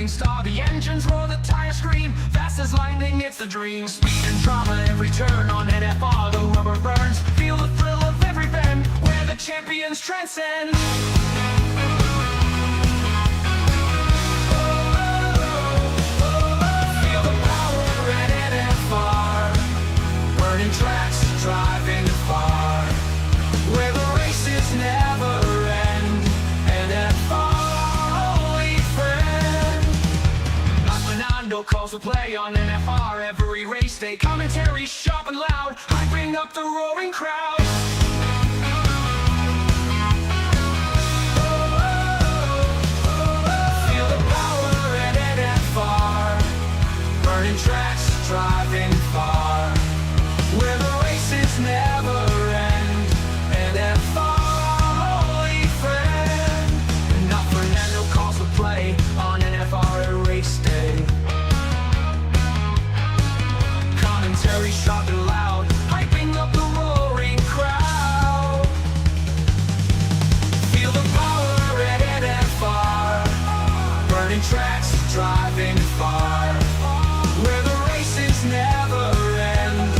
shooting star. The engines roar, the tires scream, fast as lightning, it's the dream. Speed and drama, every turn on NFR, the rubber burns. Feel the thrill of every bend, where the champions transcend. Feel the power at NFR, burning tracks, driving far, where the races never end. NFR, only friend. Not Fernando calls the play on NFR every race day. Commentary sharp and loud, hyping up the roaring crowd. Feel the power at NFR, burning tracks, driving far, where the races never end. NFR, only friend. Not Fernando calls the play on NFR at race day. Commentary sharp and loud, hyping up the roaring crowd. Feel the power at NFR, burning tracks, driving far, where the races never end.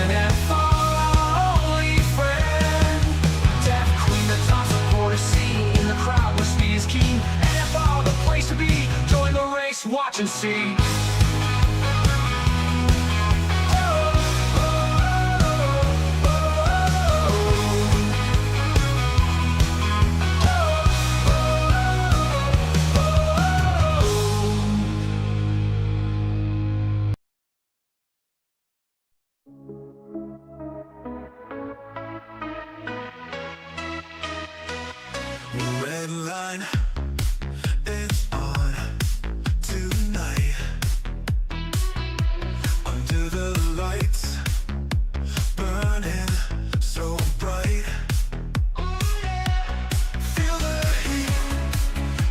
NFR, only friend. Deaf queen, the top supporter scene, in the crowd where speed is keen. NFR, the place to be, join the race, watch and see. Red line, it's on tonight. Under the lights, burning so bright. Feel the heat,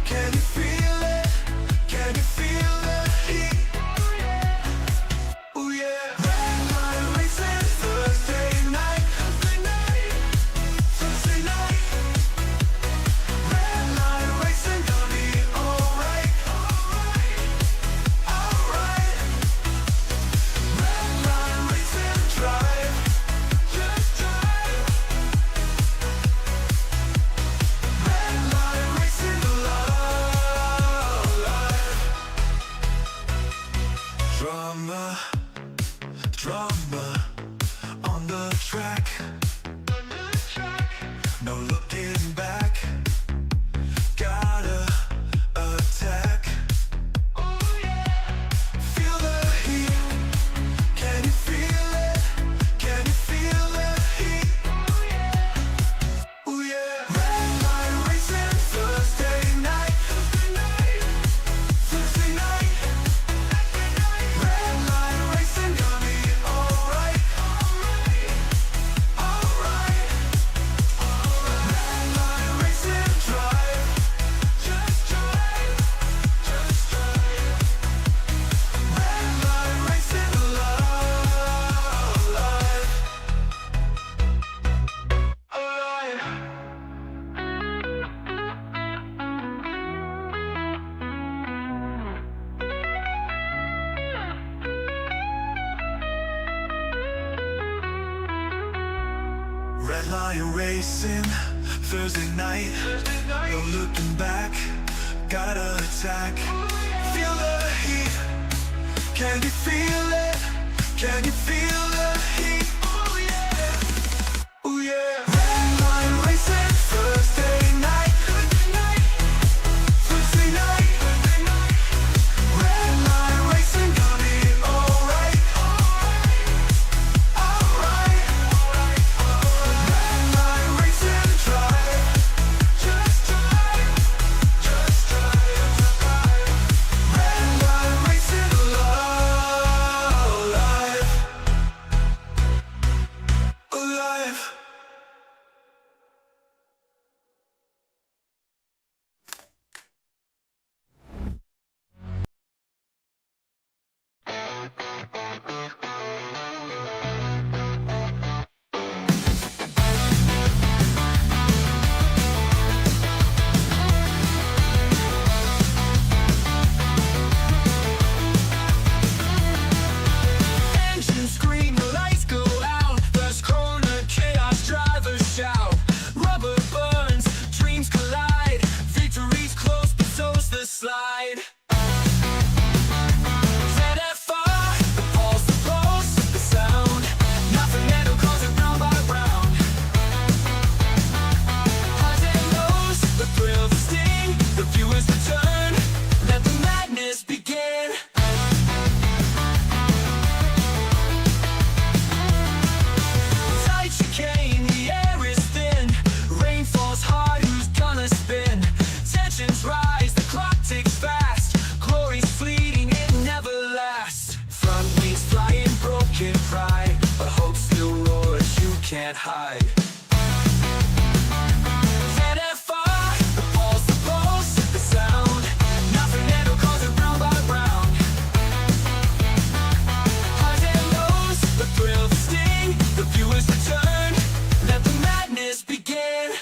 can you feel it? Can you feel the heat? Oh yeah. Red line racing Thursday night. Thursday night. Red line racing, gonna be alright. Alright. Red line racing, drive, just drive. Red line racing, love life. Drama, drama on the track. No looking back. Gotta attack. Oh yeah. Feel the heat. Can you feel it? Can you feel the heat? Oh yeah. Oh yeah. Red line racing Thursday night. Thursday night. Red line racing, gonna be alright. Alright. Red line racing, drive, just drive, just drive. Red line racing, love life. Alive. Red line racing Thursday night. No looking back. Gotta attack. Feel the heat. Can you feel it? Can you feel the heat? Oh yeah. Oh yeah. Red line racing Thursday night. Thursday night. Red line racing, gonna be alright. Alright. Red line racing, drive, just drive, just drive. Red line racing, love life. can't hide. NFR, the pulse, the pulse, the sound. Nothing ever calls it round by round. Highs and lows, the thrill, the sting, the viewers return. Let the madness begin.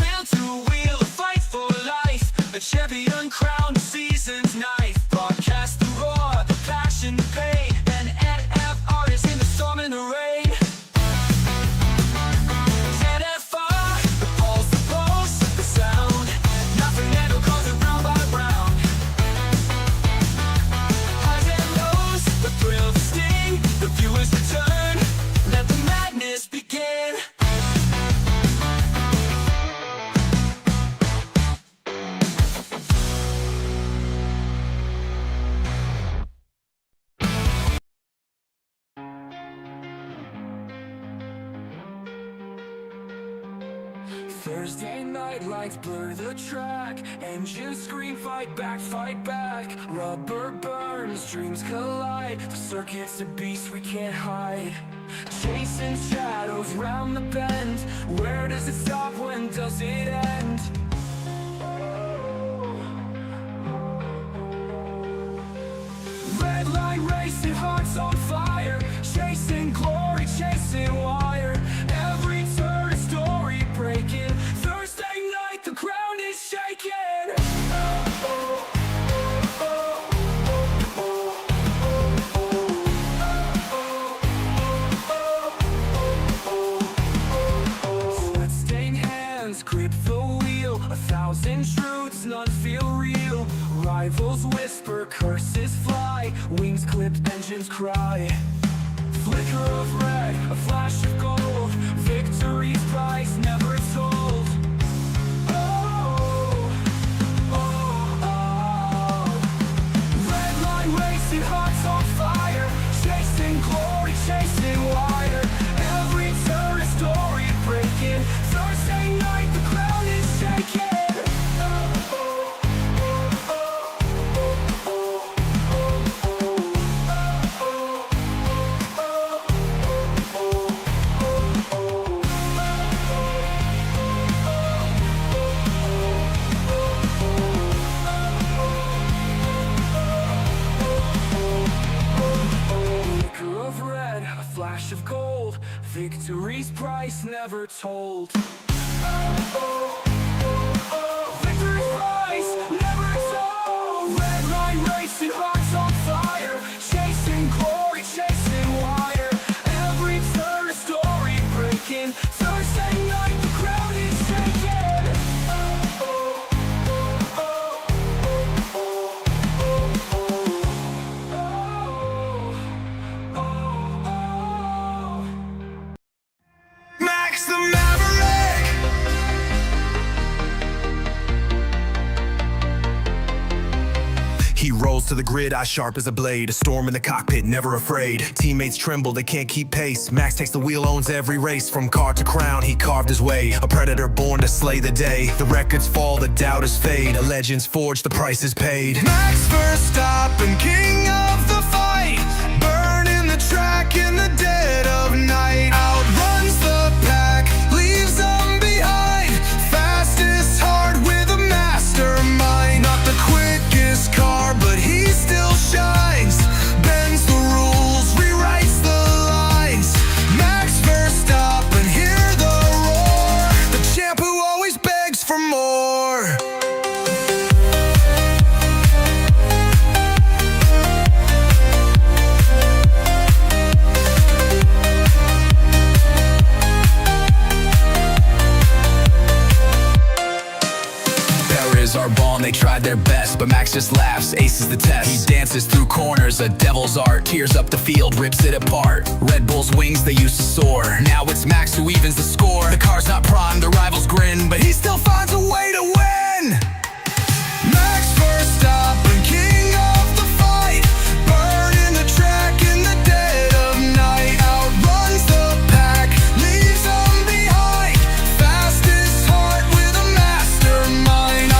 Wheel to wheel, a fight for life. A champion crowned season's knife. Broadcast the roar, the passion, the pain. An NF artist in the storm and the rain. NFR, the pulse, the sound. Nothing ever calls it round by round. Highs and lows, the thrill, the sting, the viewers return. Let the madness begin. Thursday night lights blur the track. Engines scream, fight back, fight back. Rubber burns, dreams collide. The circuit's a beast we can't hide. Chasing shadows round the bend. Where does it stop, when does it end? Red line racing, hearts on fire. Chasing glory, chasing wire. Every turn a story breaking. Thursday night, the ground is shaking. Sweat-stained hands grip the wheel. 1,000 truths, none feel real. Rivals whisper, curses fly. Wings clip, engines cry. Flicker of red, a flash of gold. Victory's price never told. Oh, oh, oh. Red line racing, hearts on fire. Chasing glory, chasing wire. Every turn a story breaking. Thursday night, the ground is shaking. Flicker of red, a flash of gold. Victory's price never told. Victory's price never told. Red line racing, hearts on fire. Chasing glory, chasing wire. Every turn a story breaking. Thursday night, the crowd is shaking. Max the Maverick. He rolls to the grid, eye sharp as a blade. A storm in the cockpit, never afraid. Teammates tremble, they can't keep pace. Max takes the wheel, owns every race. From car to crown, he carved his way. A predator born to slay the day. The records fall, the doubters fade. A legend's forged, the price is paid. Max Verstappen, king of the fight. Burning the track in the dead of night. Outruns the pack, leaves them behind. Fastest heart with a mastermind. Not the quickest car, but he still shines. Bends the rules, rewrites the lines. Max Verstappen, hear the roar. The champ who always begs for more. Our bond, they tried their best, but Max just laughs, aces the test. He dances through corners, a devil's art. Tears up the field, rips it apart. Red Bull's wings, they used to soar. Now it's Max who evens the score. The car's not primed, the rivals grin, but he still finds a way to win. Max Verstappen, king of the fight. Burning the track in the dead of night. Outruns the pack, leaves them behind. Fastest heart with a mastermind.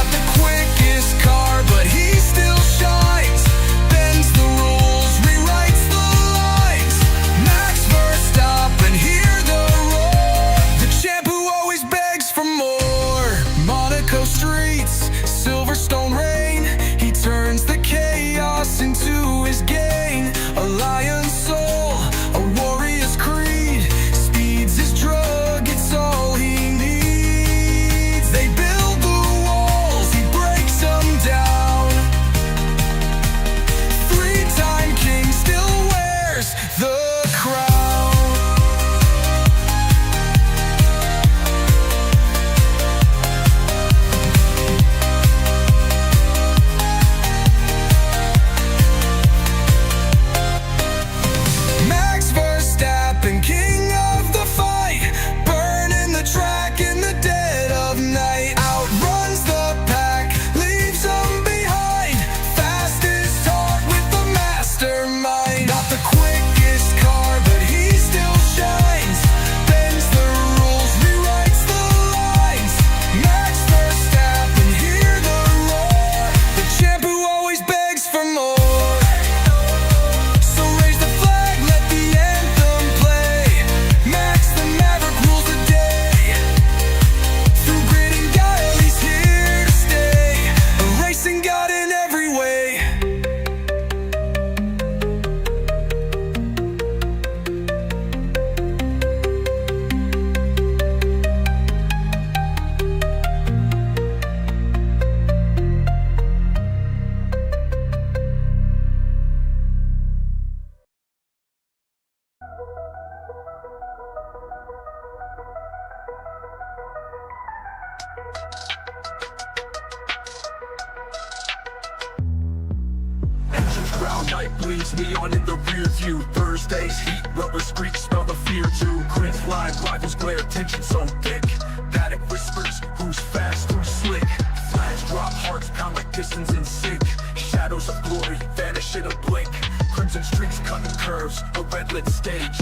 night bleeds, neon in the rear view. Thursday's heat, rubber screech, smell the fear too. Grid flying, rivals glare, tension so thick. Paddock whispers, who's fast, who's slick. Flags drop, hearts pound like pistons in sync. Shadows of glory vanish in a blink. Crimson streaks cutting curves, a red-lit stage.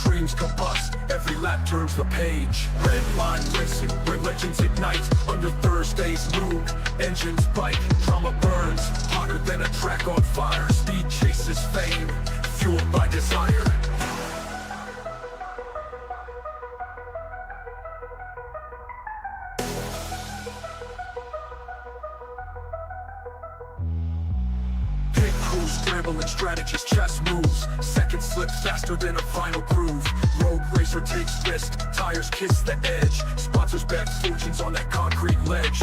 Dreams combust, every lap turns the page. Red line racing, where legends ignite. Under Thursday's moon, engines bite. Drama burns, hotter than a track on fire. Speed chases fame, fueled by desire. Scrambling strategist, chess moves. Seconds slip faster than a final groove. Road racer takes risk, tires kiss the edge. Sponsors bet fortunes on that concrete ledge.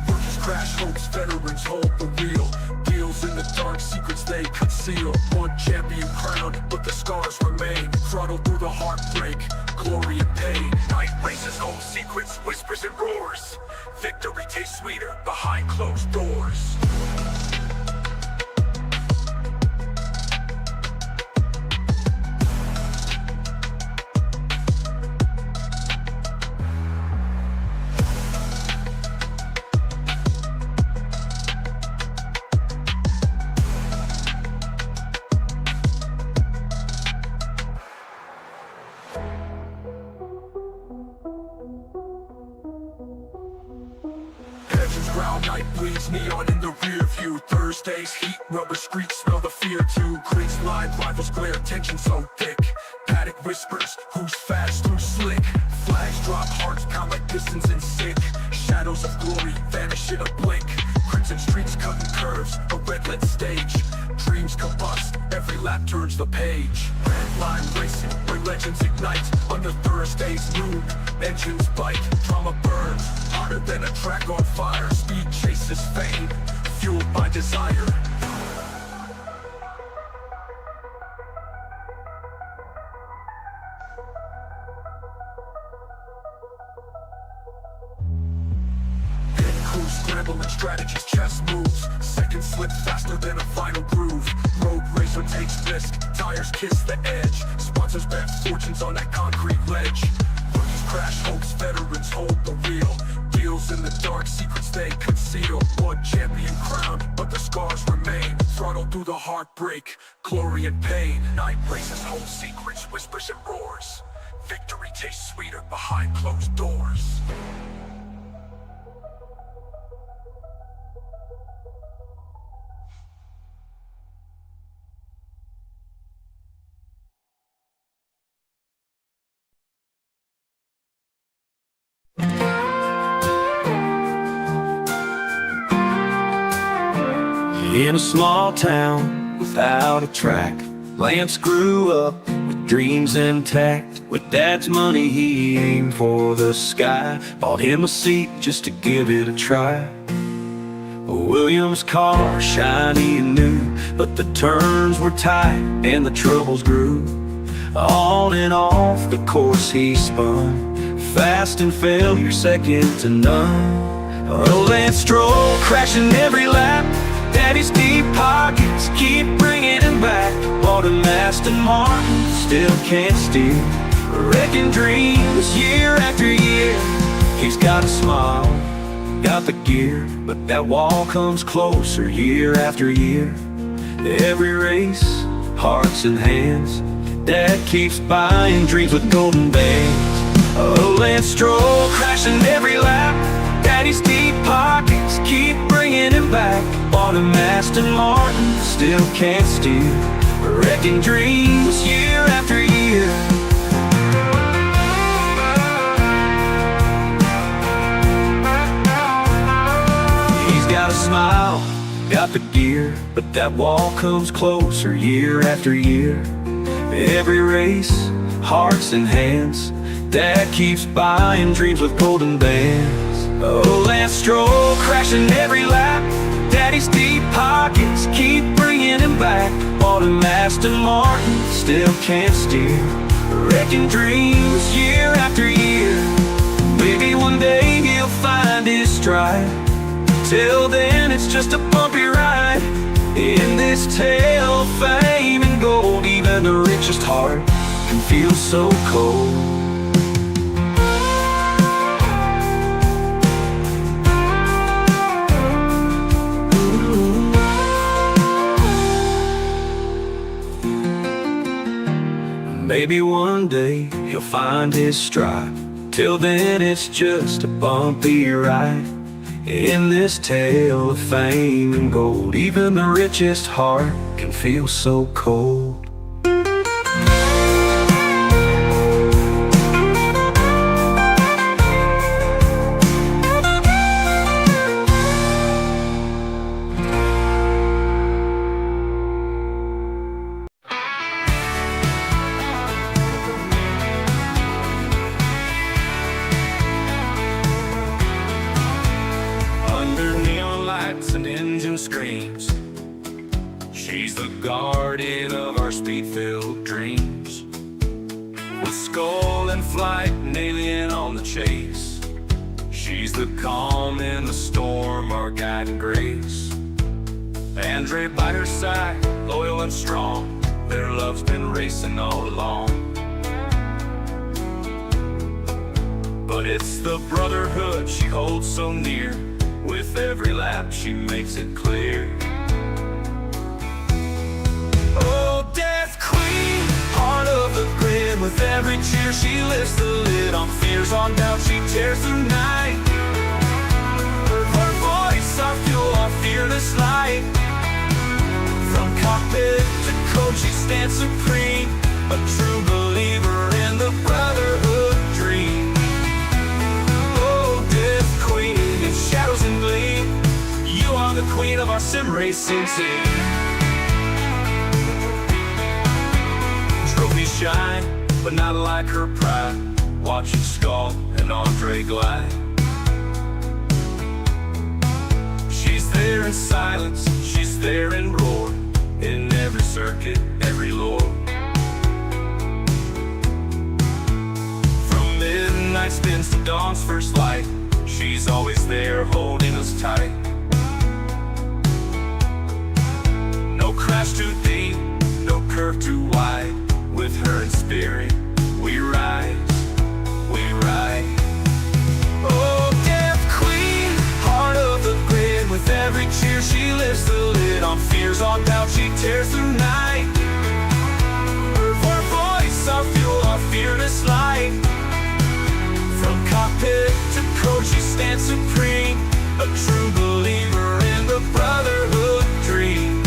Workers crash hopes, veterans hold the wheel. Deals in the dark, secrets they conceal. One champion crowned, but the scars remain. Throttle through the heartbreak, glory and pain. Night races hold secrets, whispers and roars. Victory tastes sweeter behind closed doors. Ground, night bleeds, neon in the rear view. Thursday's heat, rubber screech, smell the fear too. Creeks line, rivals glare, tension so thick. Paddock whispers, who's fast, who's slick. Flags drop, hearts pound like pistons in sync. Shadows of glory vanish in a blink. Crimson streaks cutting curves, a red-lit stage. Dreams combust, every lap turns the page. Red line racing, where legends ignite. Under Thursday's moon, engines bite. Drama burns, hotter than a track on fire. Speed chases fame, fueled by desire. Scrambling strategies, chess moves. Seconds slip faster than a final groove. Road racer takes risk, tires kiss the edge. Sponsors bet fortunes on that concrete ledge. Rookies crash hopes, veterans hold the wheel. Deals in the dark, secrets they conceal. One champion crowned, but the scars remain. Throttle through the heartbreak, glory and pain. Night races hold secrets, whispers and roars. Victory tastes sweeter behind closed doors. In a small town without a track, Lance grew up with dreams intact. With Dad's money he aimed for the sky. Bought him a seat just to give it a try. A Williams car, shiny and new, but the turns were tight and the troubles grew. On and off the course he spun, fast and failure second to none. A Lance drove, crashing every lap. Daddy's deep pockets keep bringing him back. Bought a Aston Martin, still can't steer. Wrecking dreams year after year. He's got a smile, got the gear, but that wall comes closer year after year. Every race, hearts and hands. Dad keeps buying dreams with golden bands. Oh, Lance drove, crashing every lap. Daddy's deep pockets keep bringing him back. Bought a Aston Martin, still can't steer. Wrecking dreams year after year. He's got a smile, got the gear, but that wall comes closer year after year. Every race, hearts and hands. Dad keeps buying dreams with golden bands. Oh, Lance drove, crashing every lap. Daddy's deep pockets keep bringing him back. Bought a Aston Martin, still can't steer. Wrecking dreams year after year. Maybe one day he'll find his stride. Till then it's just a bumpy ride in this this tail, fame and gold, even the richest heart can feel so cold. Maybe one day he'll find his stride. Till then it's just a bumpy ride. In this tale of fame and gold, even the richest heart can feel so cold. And engine screams, she's the guardian of our speed-filled dreams. With skull in flight and alien on the chase, she's the calm in the storm, our guide and grace. Andre by her side, loyal and strong, their love's been racing all along. But it's the brotherhood she holds so near. With every lap she makes it clear. Oh, Death Queen, heart of the grid. With every cheer she lifts the lid on fears, on doubt she tears through night. Her voice, our fuel, our fearless light. From cockpit to coach she stands supreme, a true believer in the brotherhood dream. Oh, Death Queen, in shadows and gleam, you are the queen of our sim racing team. Trophies shine, but not like her pride. Watching Skull and Andre glide. She's there in silence, she's there in roar, in every circuit, every lore. From midnight spins to dawn's first light, she's always there holding us tight. No crash too deep, no curve too wide. With her in spirit, we rise, we ride. Oh, Death Queen, heart of the grid. With every cheer she lifts the lid on fears, on doubt she tears through night. Her voice, our fuel, our fearless light. From cockpit to coach she stands supreme, a true believer in the brotherhood dream.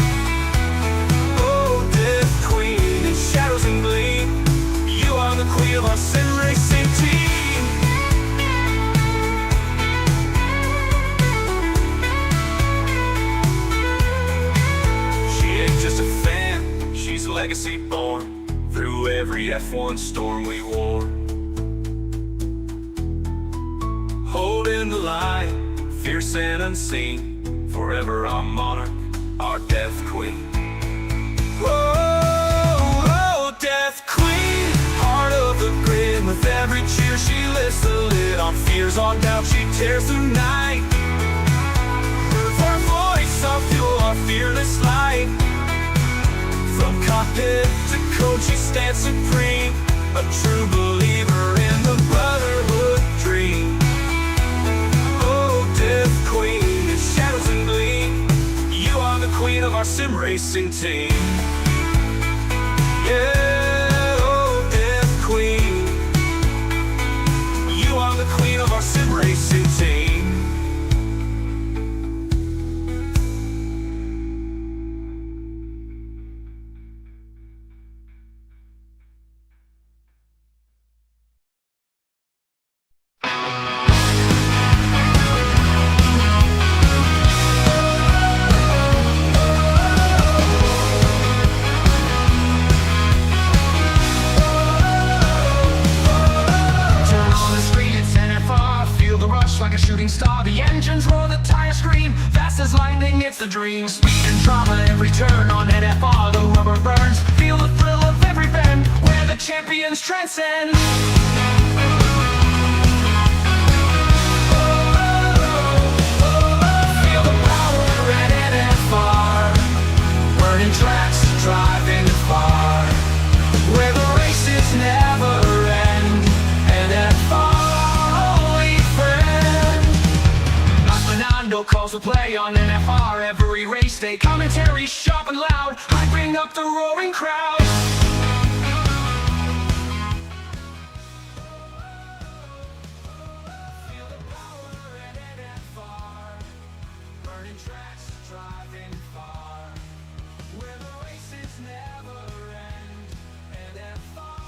Oh, Death Queen, in shadows and gleam, you are the queen of our sim racing team. She ain't just a fan, she's legacy born. Through every F1 storm we wore, holding the line, fierce and unseen, forever our monarch, our Death Queen. Oh, Death Queen, heart of the grid. With every cheer she lifts the lid on fears, on doubt she tears through night. Her voice, our fuel, our fearless light. From cockpit to coach she stands supreme, a true believer in the brotherhood dream. Death Queen, in shadows and gleam, you are the queen of our sim racing team. Yeah, oh, Death Queen, you are the queen of our sim racing team. Like a shooting star, the engines roar, the tires scream. Fast as lightning, it's the dream. Speed and drama, every turn on NFR. The rubber burns, feel the thrill of every bend, where the champions transcend. Feel the power at NFR, burning Fernando calls the play on NFR every race day. Commentary sharp and loud, hyping up the roaring crowd. Feel the power at NFR, burning tracks, driving far, where the races never end. NFR,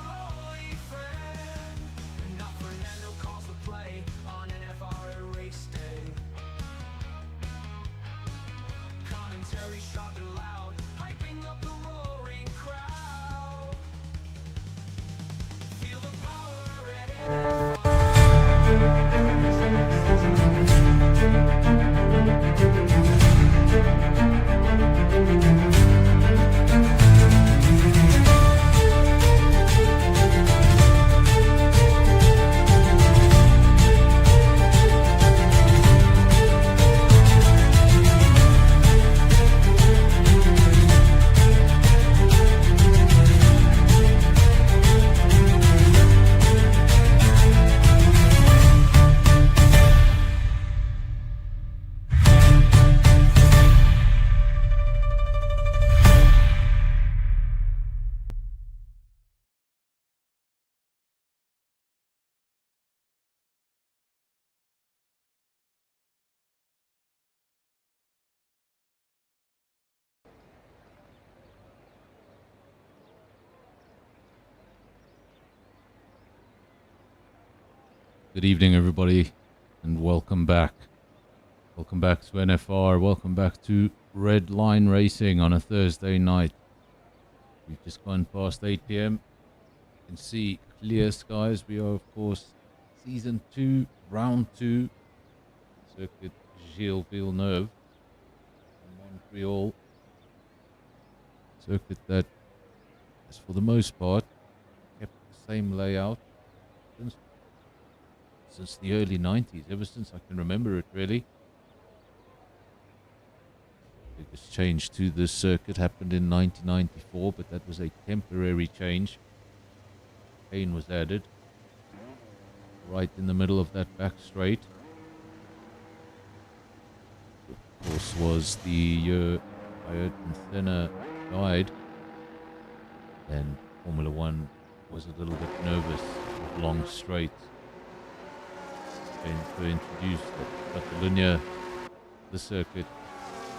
holy friend. And now Fernando calls the play on NFR at race day. Commentary sharp and loud, hyping up the roaring crowd. Feel the power at Good evening, everybody, and welcome back. Welcome back to NFR. Welcome back to Redline Racing on a Thursday night. We've just gone past 8 p.m. You can see clear skies. We are, of course, Season 2, Round 2, Circuit Gilles Villeneuve in Montreal. Circuit that has, for the most part, kept the same layout since the early 90s, ever since I can remember it, really. The biggest change to this circuit happened in 1994, but that was a temporary change. Pane was added right in the middle of that back straight. Of course, was the year Ayrton Senna died, and Formula One was a little bit nervous with long straights. And to introduce Catalunya, the circuit,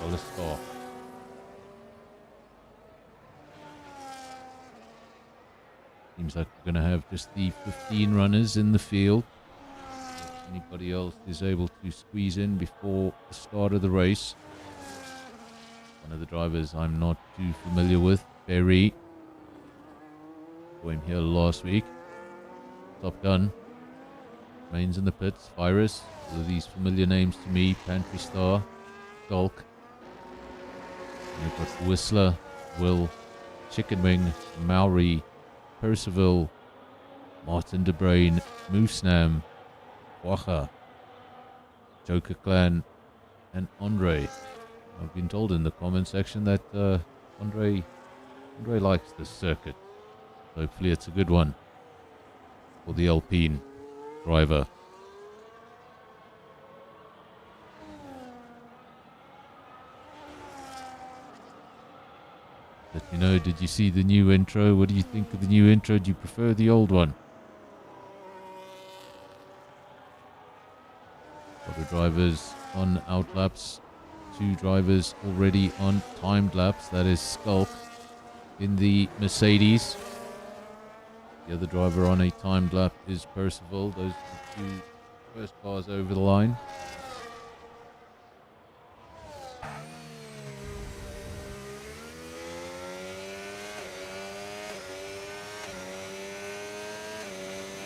well, a start. Seems like we're going to have just the 15 runners in the field. If anybody else is able to squeeze in before the start of the race. One of the drivers I'm not too familiar with, Berry. Saw him here last week. Top Gun. Remains in the pits. Virus, all of these familiar names to me. Pantry Star, Skulk. And we've got Whistler, Will, Chicken Wing, Maori, Percival, Martin De Brain, Moosnam, Wacha, Joker Clan, and Andre. I've been told in the comment section that Andre likes this circuit. Hopefully it's a good one for the Alpine driver. Let me know, did you see the new intro? What do you think of the new intro? Do you prefer the old one? Other drivers on outlaps. 2 drivers already on timed laps. That is Skulk in the Mercedes. The other driver on a timed lap is Percival. Those are the 2 first cars over the line.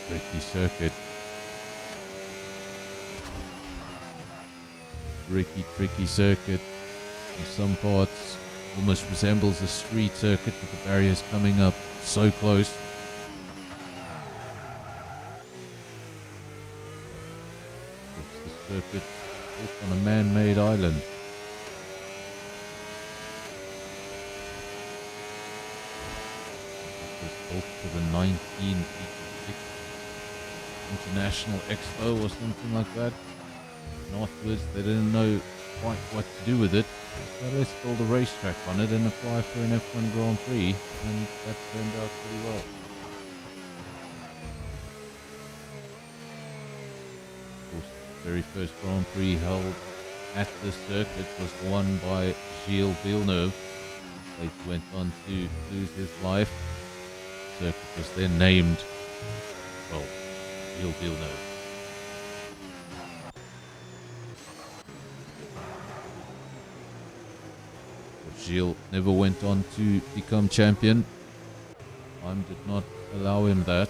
Tricky circuit. Tricky circuit. In some parts, almost resembles a street circuit with the barriers coming up so close. Circuit built on a man-made island. It was built for the 1986 International Expo or something like that. And afterwards, they didn't know quite what to do with it. So let's build a racetrack on it and apply for an F1 Grand Prix. And that turned out pretty well. Of course, the very first Grand Prix held at the circuit was won by Gilles Villeneuve. Later went on to lose his life. The circuit was then named, well, Gilles Villeneuve. Gilles never went on to become champion. Time did not allow him that.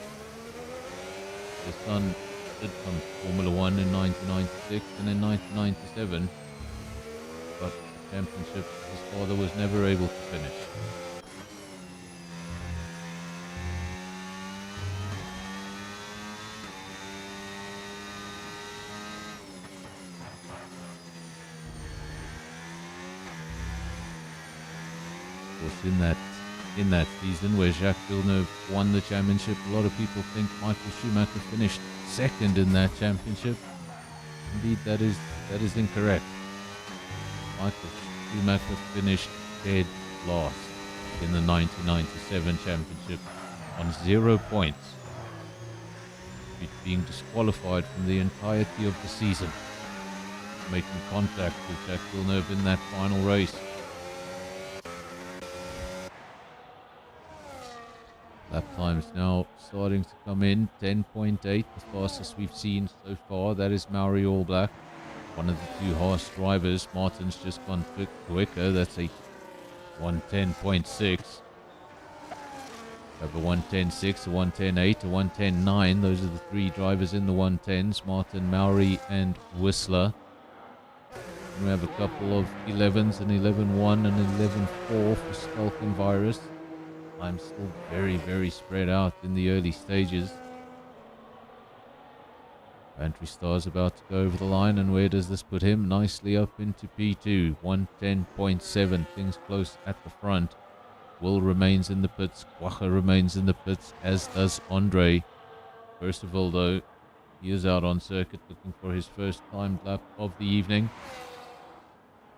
His son did come to Formula One in 1996 and in 1997, but the championship his father was never able to finish. Of course, in that season where Jacques Villeneuve won the championship, a lot of people think Michael Schumacher finished second in that championship. Indeed, that is incorrect. Michael Schumacher finished dead last in the 1997 championship on 0 points, being disqualified from the entirety of the season, making contact with Jacques Villeneuve in that final race. Lap times now starting to come in. 10.8, the fastest we've seen so far. That is Mauri All Black, one of the two Haas drivers. Martin's just gone quicker. That's a 110.6. Over 110.6, a 110.8, a 110.9. Those are the three drivers in the 110s. Martin, Mauri, and Whistler. And we have a couple of 11s, an 11.1 and 11.4 for Skulk and Virus. I'm still very, very spread out in the early stages. Pantry Star's about to go over the line, and where does this put him? Nicely up into P2, 110.7, things close at the front. Will remains in the pits, Quacha remains in the pits, as does Andre. Percival, though, he is out on circuit looking for his first timed lap of the evening.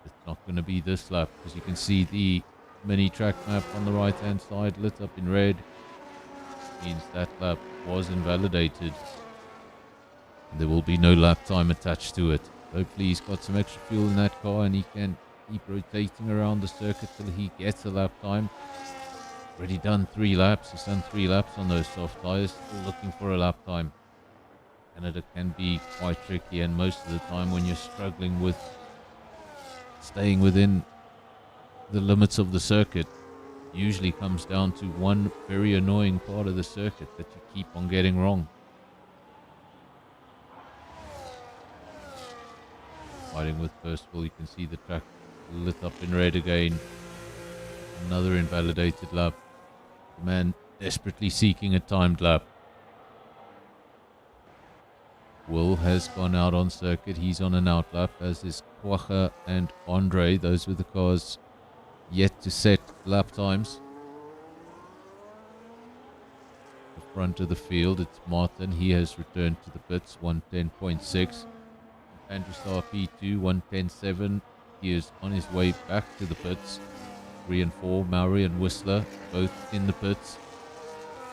It's not going to be this lap, because you can see the mini track map on the right hand side lit up in red. Means that lap was invalidated. There will be no lap time attached to it. Hopefully he's got some extra fuel in that car and he can keep rotating around the circuit till he gets a lap time. Already done 3 laps. He's done 3 laps on those soft tyres. Still looking for a lap time. Canada can be quite tricky, and most of the time when you're struggling with staying within the limits of the circuit, usually comes down to one very annoying part of the circuit that you keep on getting wrong. Fighting with Percival, you can see the track lit up in red again. Another invalidated lap. The man desperately seeking a timed lap. Will has gone out on circuit. He's on an out lap, as is Quacha and Andre. Those were the cars yet to set lap times. The front of the field, it's Martin. He has returned to the pits, 110.6. Andrew Star P2, 110.7. He is on his way back to the pits. 3 and 4, Mauri and Whistler, both in the pits.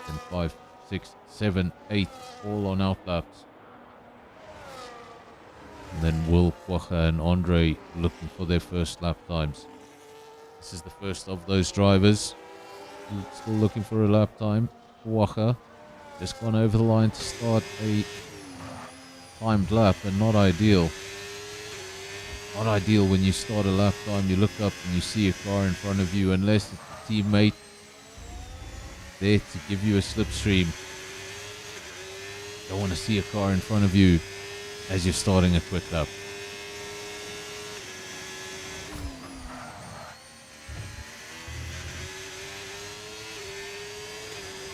And 5, 6, 7, 8, all on out laps. And then Will, Quacha and Andre looking for their first lap times. This is the first of those drivers. Still looking for a lap time. Quacha just gone over the line to start a timed lap, and not ideal. Not ideal when you start a lap time. You look up and you see a car in front of you, unless it's a teammate there to give you a slipstream. Don't want to see a car in front of you as you're starting a quick lap.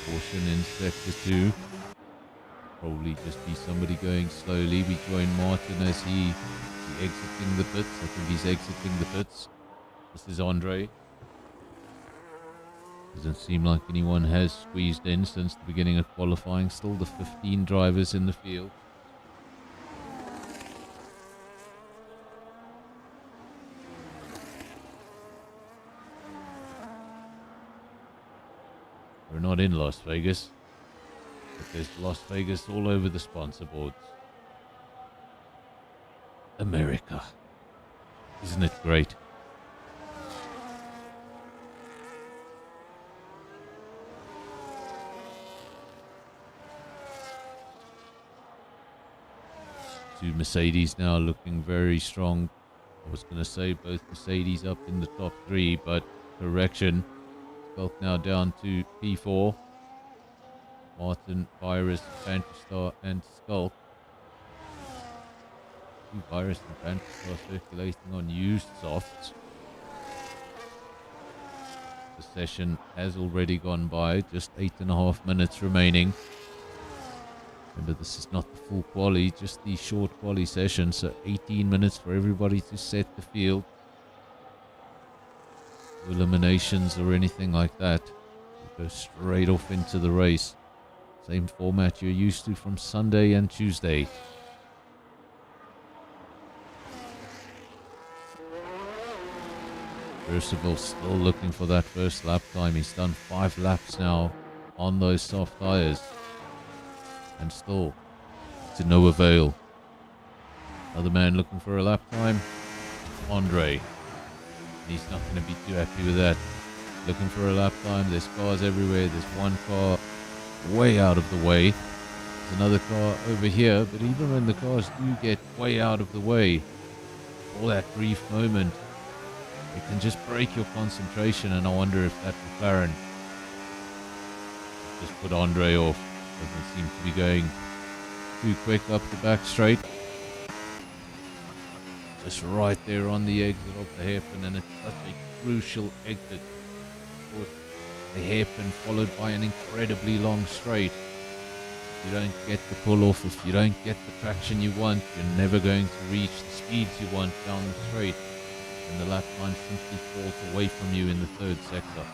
Caution in sector 2. Probably just be somebody going slowly. We join Martin as he exiting the pits. I think he's exiting the pits. This is Andre. Doesn't seem like anyone has squeezed in since the beginning of qualifying. Still the 15 drivers in the field. We're not in Las Vegas, but there's Las Vegas all over the sponsor boards. America. Isn't it great? Two Mercedes now looking very strong. I was going to say both Mercedes up in the top three, but correction. Skulk now down to P4. Martin, Virus, Fantastar, and Skulk. Two Virus and Fantastar circulating on used softs. The session has already gone by, just 8.5 minutes remaining. Remember, this is not the full quali, just the short quali session, so 18 minutes for everybody to set the field. No eliminations or anything like that. You go straight off into the race. Same format you're used to from Sunday and Tuesday. Percival still looking for that first lap time. He's done 5 laps now on those soft tires. And still to no avail. Another man looking for a lap time. Andre. He's not going to be too happy with that. Looking for a lap time. There's cars everywhere. There's one car way out of the way. There's another car over here. But even when the cars do get way out of the way, for that brief moment, it can just break your concentration. And I wonder if that McLaren just put Andre off. Doesn't seem to be going too quick up the back straight. Just right there on the exit of the hairpin, and it's such a crucial exit. Of course, the hairpin followed by an incredibly long straight. If you don't get the pull off, if you don't get the traction you want, you're never going to reach the speeds you want down the straight. And the lap time simply falls away from you in the third sector.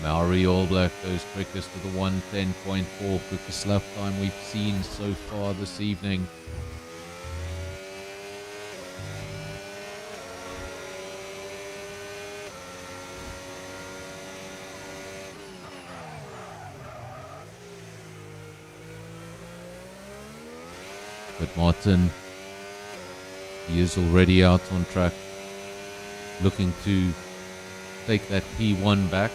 Maori All Black goes quickest with a 1:10.4, quickest lap time we've seen so far this evening. But Martin, he is already out on track, looking to take that P1 back.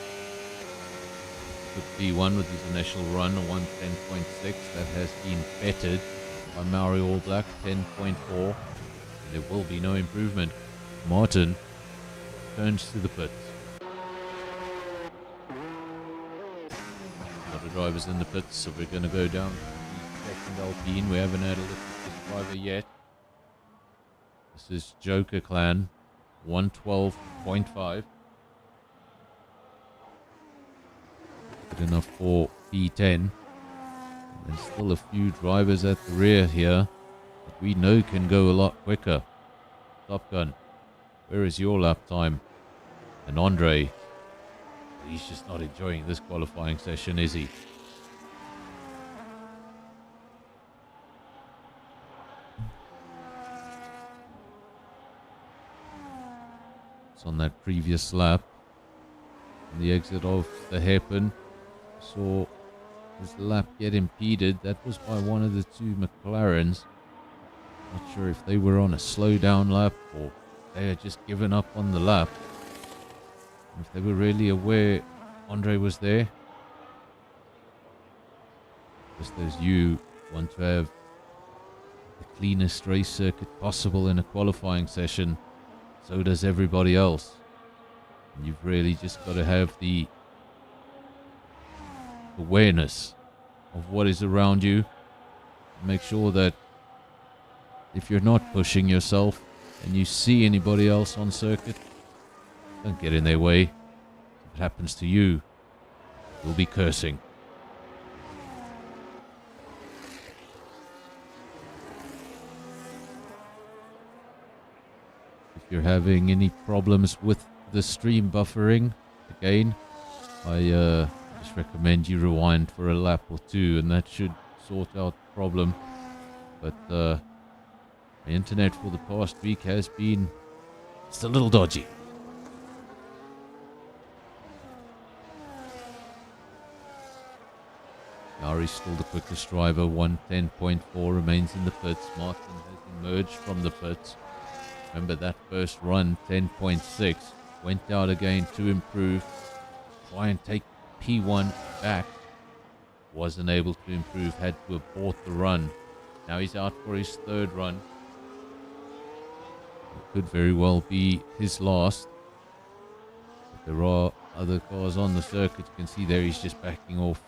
With P1 with his initial run, a 1:10.6, that has been bettered by Maori All Black, 10.4. There will be no improvement. Martin turns to the pits. Other drivers in the pits, so we're going to go down to the second Alpine. We haven't had a look at this driver yet. This is Joker Clan, 112.5. Good enough for P10. And still a few drivers at the rear here that we know can go a lot quicker. Top Gun, where is your lap time? And Andre, he's just not enjoying this qualifying session, is he? It's on that previous lap. On the exit of the hairpin. Saw his lap get impeded. That was by one of the two McLarens. Not sure if they were on a slow down lap or they had just given up on the lap. If they were really aware Andre was there. Just as you want to have the cleanest race circuit possible in a qualifying session, so does everybody else. And you've really just got to have the awareness of what is around you. Make sure that if you're not pushing yourself and you see anybody else on circuit, don't get in their way. If it happens to you, you'll be cursing. If you're having any problems with the stream buffering, again, I just recommend you rewind for a lap or two, and that should sort out the problem. But The internet for the past week has been just a little dodgy. Yari's still the quickest driver, 110.4 remains in the pits. Martin has emerged from the pits. Remember that first run, 10.6, went out again to improve, try and take P1 back. Wasn't able to improve, had to abort the run. Now he's out for his third run. It could very well be his last. But there are other cars on the circuit. You can see there he's just backing off.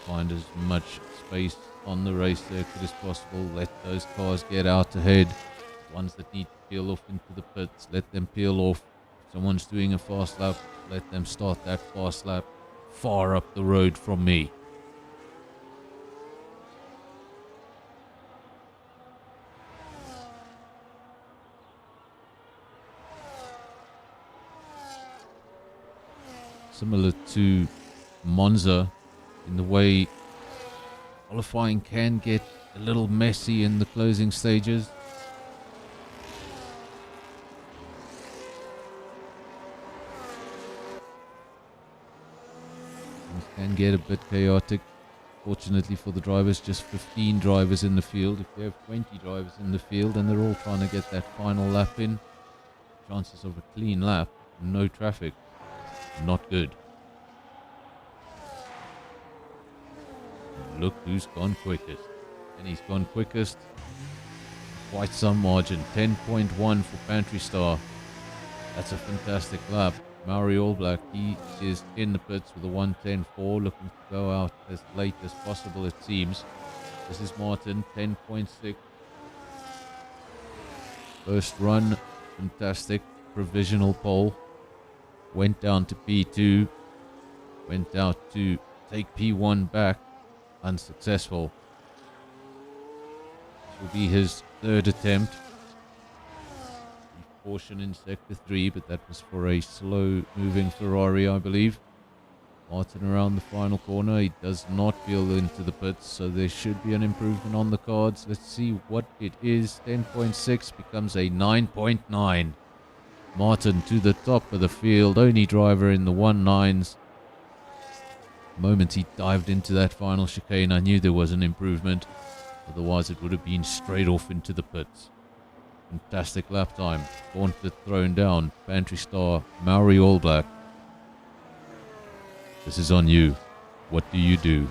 Find as much space on the race circuit as possible. Let those cars get out ahead. Ones that need to peel off into the pits, let them peel off. If someone's doing a fast lap, let them start that fast lap far up the road from me. Similar to Monza, in the way qualifying can get a little messy in the closing stages. Things can get a bit chaotic. Fortunately for the drivers, just 15 drivers in the field. If you have 20 drivers in the field and they're all trying to get that final lap in, chances of a clean lap, no traffic, not good. Look who's gone quickest. And he's gone quickest. Quite some margin. 10.1 for Pantry Star. That's a fantastic lap. Maori All Black, he is in the pits with a 110.4, looking to go out as late as possible, it seems. This is Martin, 10.6. First run, fantastic. Provisional pole. Went down to P2. Went out to take P1 back. Unsuccessful. This will be his third attempt. Caution in sector 3, but that was for a slow moving Ferrari, I believe. Martin around the final corner. He does not peel into the pits, so there should be an improvement on the cards. Let's see what it is. 10.6 becomes a 9.9. Martin to the top of the field, only driver in the 1.9s. The moment he dived into that final chicane, I knew there was an improvement. Otherwise, it would have been straight off into the pits. Fantastic lap time. Gauntlet thrown down. Pantry Star, Maori All Black. This is on you. What do you do?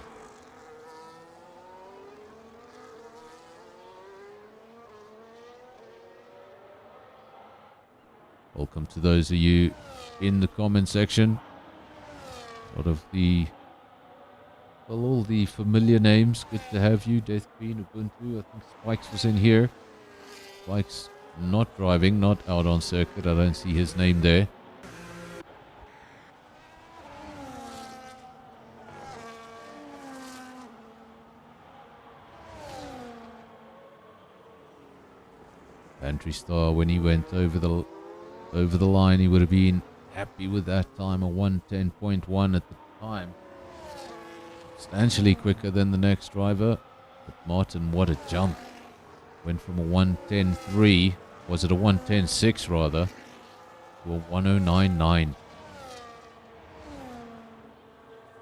Welcome to those of you in the comment section. A lot of the, well, all the familiar names. Good to have you. Death Queen, Ubuntu. I think Spikes was in here. Spikes not driving, not out on circuit. I don't see his name there. Pantry Star, when he went over the line, he would have been happy with that time, a 110.1 at the time. Substantially quicker than the next driver. But Martin, what a jump. Went from a 110.3, was it a 110.6 rather, to a 109.9.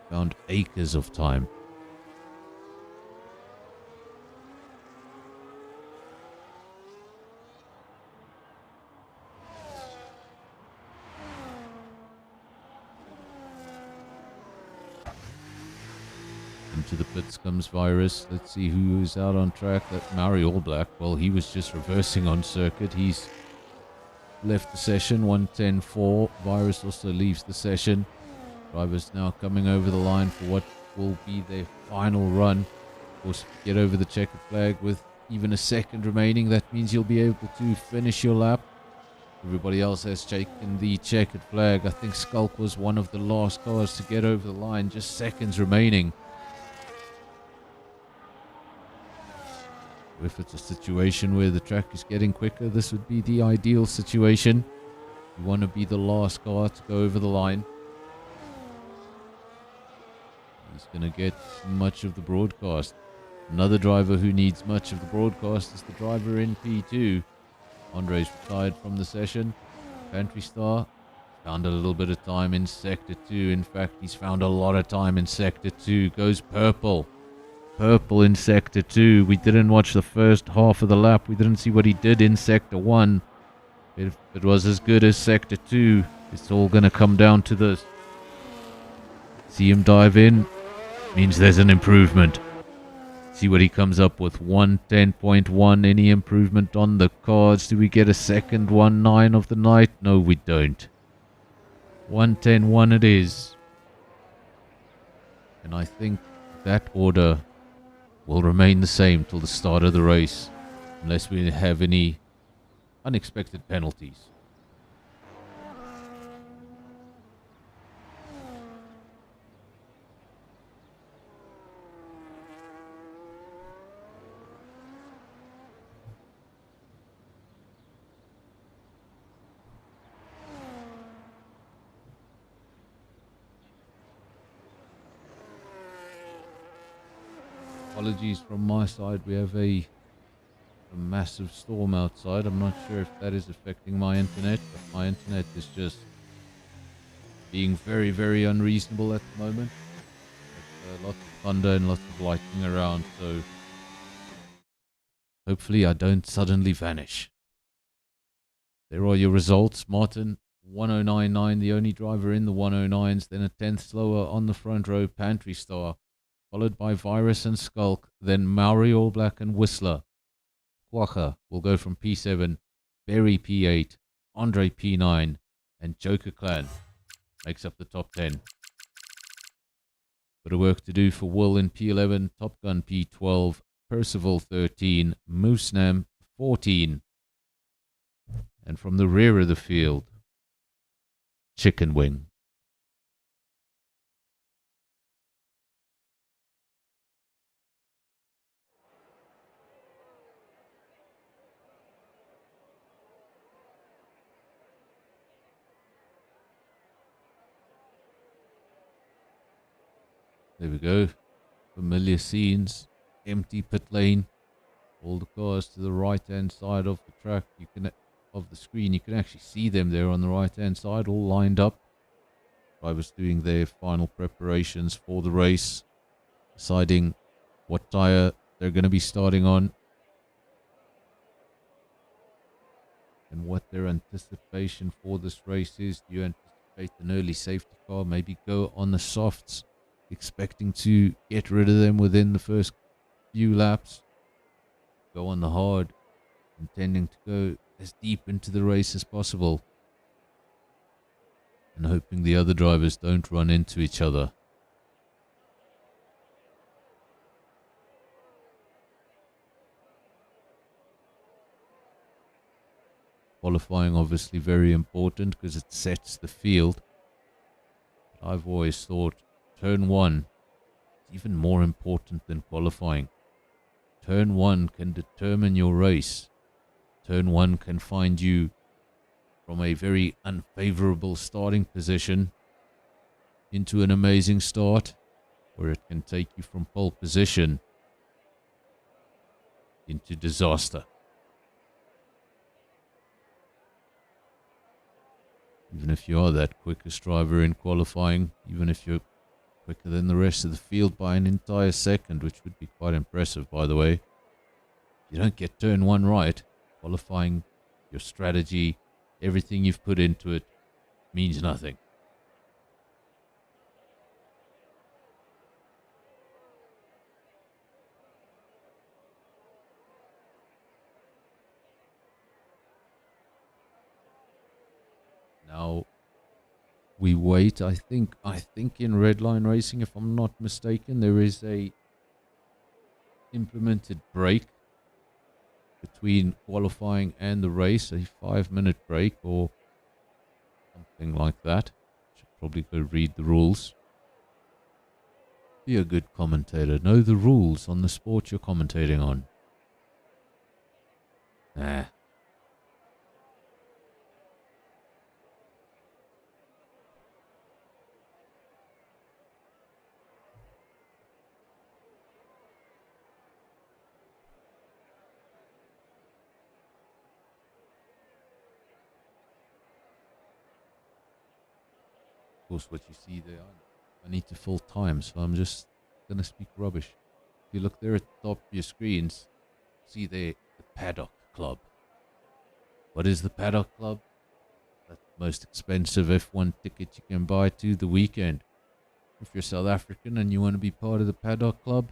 Found acres of time. Into the pits comes Virus. Let's see who's out on track. That Maori All Black. Well, he was just reversing on circuit. He's left the session. 110.4. Virus also leaves the session. Drivers now coming over the line for what will be their final run. Of course, if you get over the checkered flag with even a second remaining, that means you'll be able to finish your lap. Everybody else has taken the checkered flag. I think Skulk was one of the last cars to get over the line. Just seconds remaining. If it's a situation where the track is getting quicker, this would be the ideal situation. You want to be the last car to go over the line. He's is going to get much of the broadcast. Another driver who needs much of the broadcast is the driver in P2. Andre's retired from the session. Pantry Star found a little bit of time in Sector 2. In fact, he's found a lot of time in Sector 2. Goes purple. Purple in Sector 2. We didn't watch the first half of the lap. We didn't see what he did in Sector 1. If it was as good as Sector 2, it's all going to come down to this. See him dive in. Means there's an improvement. See what he comes up with. 110.1. Any improvement on the cards? Do we get a second 1.9 of the night? No, we don't. 110.1 it is. And I think that order will remain the same till the start of the race. Unless we have any unexpected penalties. Apologies from my side, we have a massive storm outside. I'm not sure if that is affecting my internet, but my internet is just being very, very unreasonable at the moment. Lots of thunder and lots of lightning around, so hopefully I don't suddenly vanish. There are your results. Martin, 109.9, the only driver in the 109s, then a tenth slower on the front row, Pantry Star, followed by Virus and Skulk, then Maori All Black and Whistler. Quagga will go from P7, Berry P8, Andre P9, and Joker Clan makes up the top 10. Bit of work to do for Will in P11, Top Gun P12, Percival 13, Moosenam 14. And from the rear of the field, Chicken Wing. There we go. Familiar scenes. Empty pit lane. All the cars to the right-hand side of the track. Of the screen. You can actually see them there on the right-hand side, all lined up. Drivers doing their final preparations for the race. Deciding what tyre they're going to be starting on. And what their anticipation for this race is. Do you anticipate an early safety car? Maybe go on the softs, expecting to get rid of them within the first few laps. Go on the hard, intending to go as deep into the race as possible. And hoping the other drivers don't run into each other. Qualifying obviously very important because it sets the field. But I've always thought turn 1 is even more important than qualifying. Turn 1 can determine your race. Turn 1 can find you from a very unfavorable starting position into an amazing start, or it can take you from pole position into disaster. Even if you are that quickest driver in qualifying, even if you're quicker than the rest of the field by an entire second, which would be quite impressive, by the way. If you don't get turn 1 right, qualifying, your strategy, everything you've put into it means nothing. Now we wait. I think in Redline racing, if I'm not mistaken, there is a implemented break between qualifying and the race, a 5-minute break or something like that. Should probably go read the rules. Be a good commentator. Know the rules on the sport you're commentating on. Nah. course, what you see there, I need to fill time, so I'm just going to speak rubbish. If you look there at the top of your screens, see there, the Paddock Club. What is the Paddock Club? That's the most expensive F1 ticket you can buy to the weekend. If you're South African and you want to be part of the Paddock Club,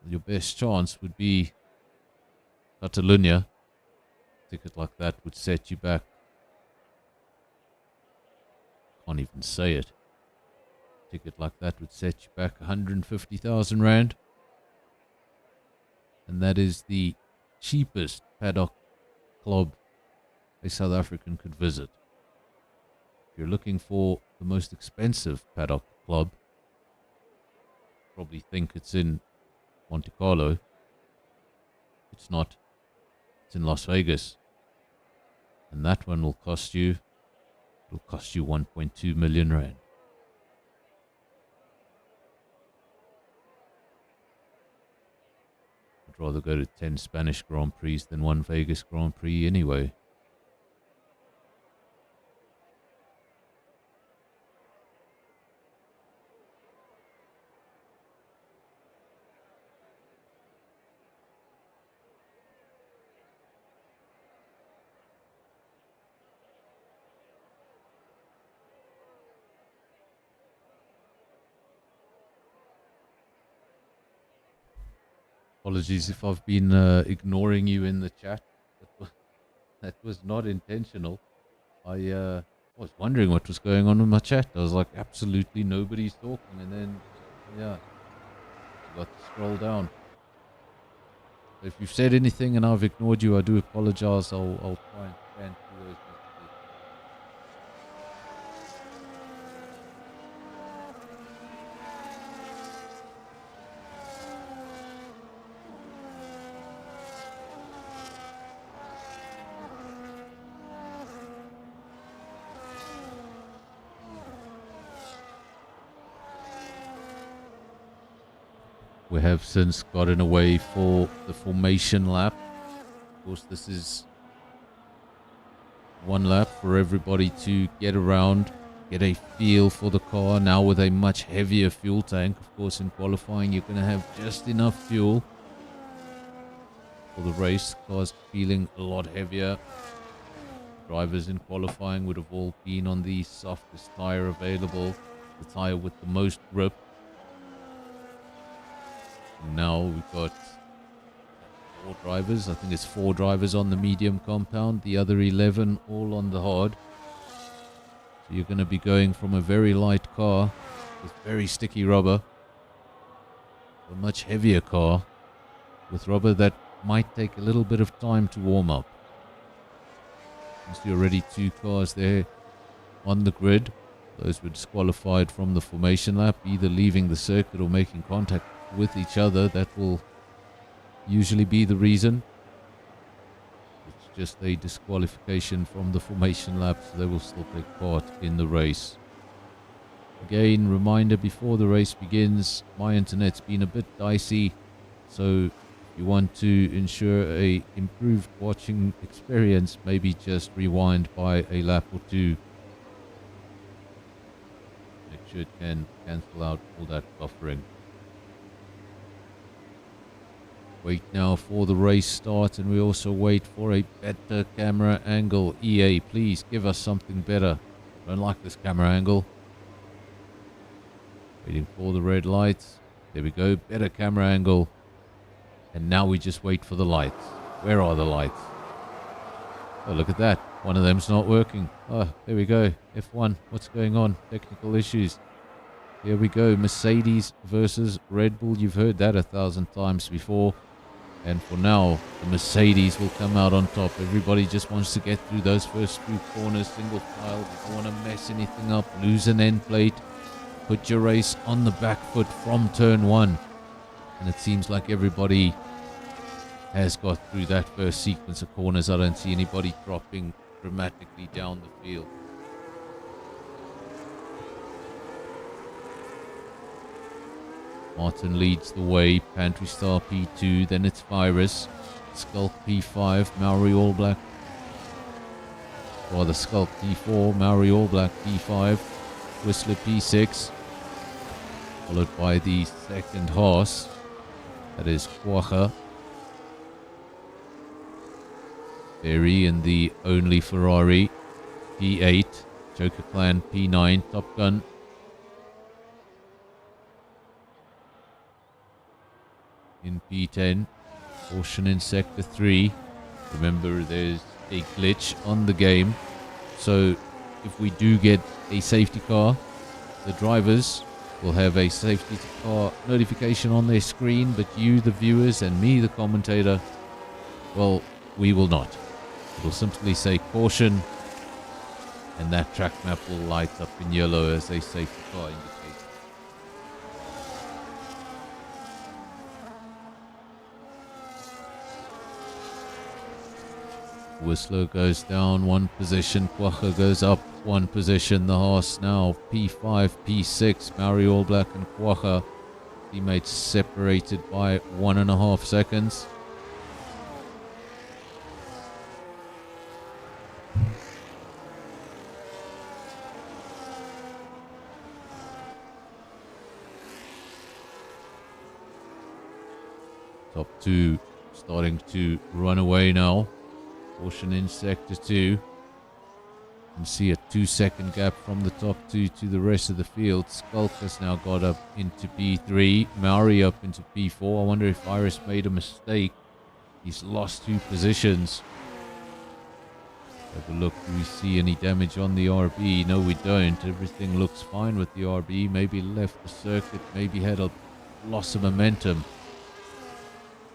your best chance would be Catalonia. A ticket like that would set you back. Can't even say it. A ticket like that would set you back 150,000 Rand. And that is the cheapest Paddock Club a South African could visit. If you're looking for the most expensive Paddock Club, probably think it's in Monte Carlo. It's not. It's in Las Vegas. And that one will cost you, it'll cost you 1.2 million Rand. I'd rather go to 10 Spanish Grand Prix than one Vegas Grand Prix anyway. Apologies if I've been ignoring you in the chat. That was not intentional. I was wondering what was going on with my chat. I was like, absolutely nobody's talking. And then, yeah, got to scroll down. If you've said anything and I've ignored you, I do apologize. I'll try and scan through those messages. We have since gotten away for the formation lap. Of course, this is one lap for everybody to get around, get a feel for the car. Now with a much heavier fuel tank. Of course, in qualifying, you're going to have just enough fuel for the race. The car's feeling a lot heavier. Drivers in qualifying would have all been on the softest tire available, the tire with the most grip. Now we've got 4 drivers. I think it's 4 drivers on the medium compound, the other 11 all on the hard. So you're going to be going from a very light car with very sticky rubber to a much heavier car with rubber that might take a little bit of time to warm up. You see already 2 cars there on the grid. Those were disqualified from the formation lap, either leaving the circuit or making contact with each other. That will usually be the reason. It's just a disqualification from the formation lap, so they will still take part in the race. Again, reminder before the race begins, my internet's been a bit dicey, so if you want to ensure a improved watching experience, maybe just rewind by a lap or 2. Make sure it can cancel out all that buffering. Wait now for the race start, and we also wait for a better camera angle. EA, please give us something better. I don't like this camera angle. Waiting for the red lights. There we go, better camera angle. And now we just wait for the lights. Where are the lights? Oh, look at that. One of them's not working. Oh, there we go. F1, what's going on? Technical issues. Here we go. Mercedes versus Red Bull. You've heard that 1,000 times before. And for now, the Mercedes will come out on top. Everybody just wants to get through those first few corners, single file. You don't want to mess anything up, lose an end plate. Put your race on the back foot from turn 1. And it seems like everybody has got through that first sequence of corners. I don't see anybody dropping dramatically down the field. Martin leads the way, Pantry Star P2, then it's Virus, Skulk P5, Maori All Black, or the Skulk P4, Maori All Black P5, Whistler P6, followed by the second horse, that is Quagga. Berry in the only Ferrari, P8, Joker Clan P9, Top Gun. In P10, Caution in Sector 3. Remember, there's a glitch on the game, so if we do get a safety car, the drivers will have a safety car notification on their screen, but you, the viewers, and me, the commentator, well, we will not. It will simply say caution, and that track map will light up in yellow as a safety car indicator. Whistler goes down one position, Quagga goes up one position. The horse now P5, P6, Maori All Black and Quagga. Teammates separated by 1.5 seconds. Top two starting to run away now. Caution in Sector 2. You can see a 2-second gap from the top two to the rest of the field. Skulk has now got up into P3. Maori up into P4. I wonder if Iris made a mistake. He's lost 2 positions. Have a look. Do we see any damage on the RB? No, we don't. Everything looks fine with the RB. Maybe left the circuit. Maybe had a loss of momentum.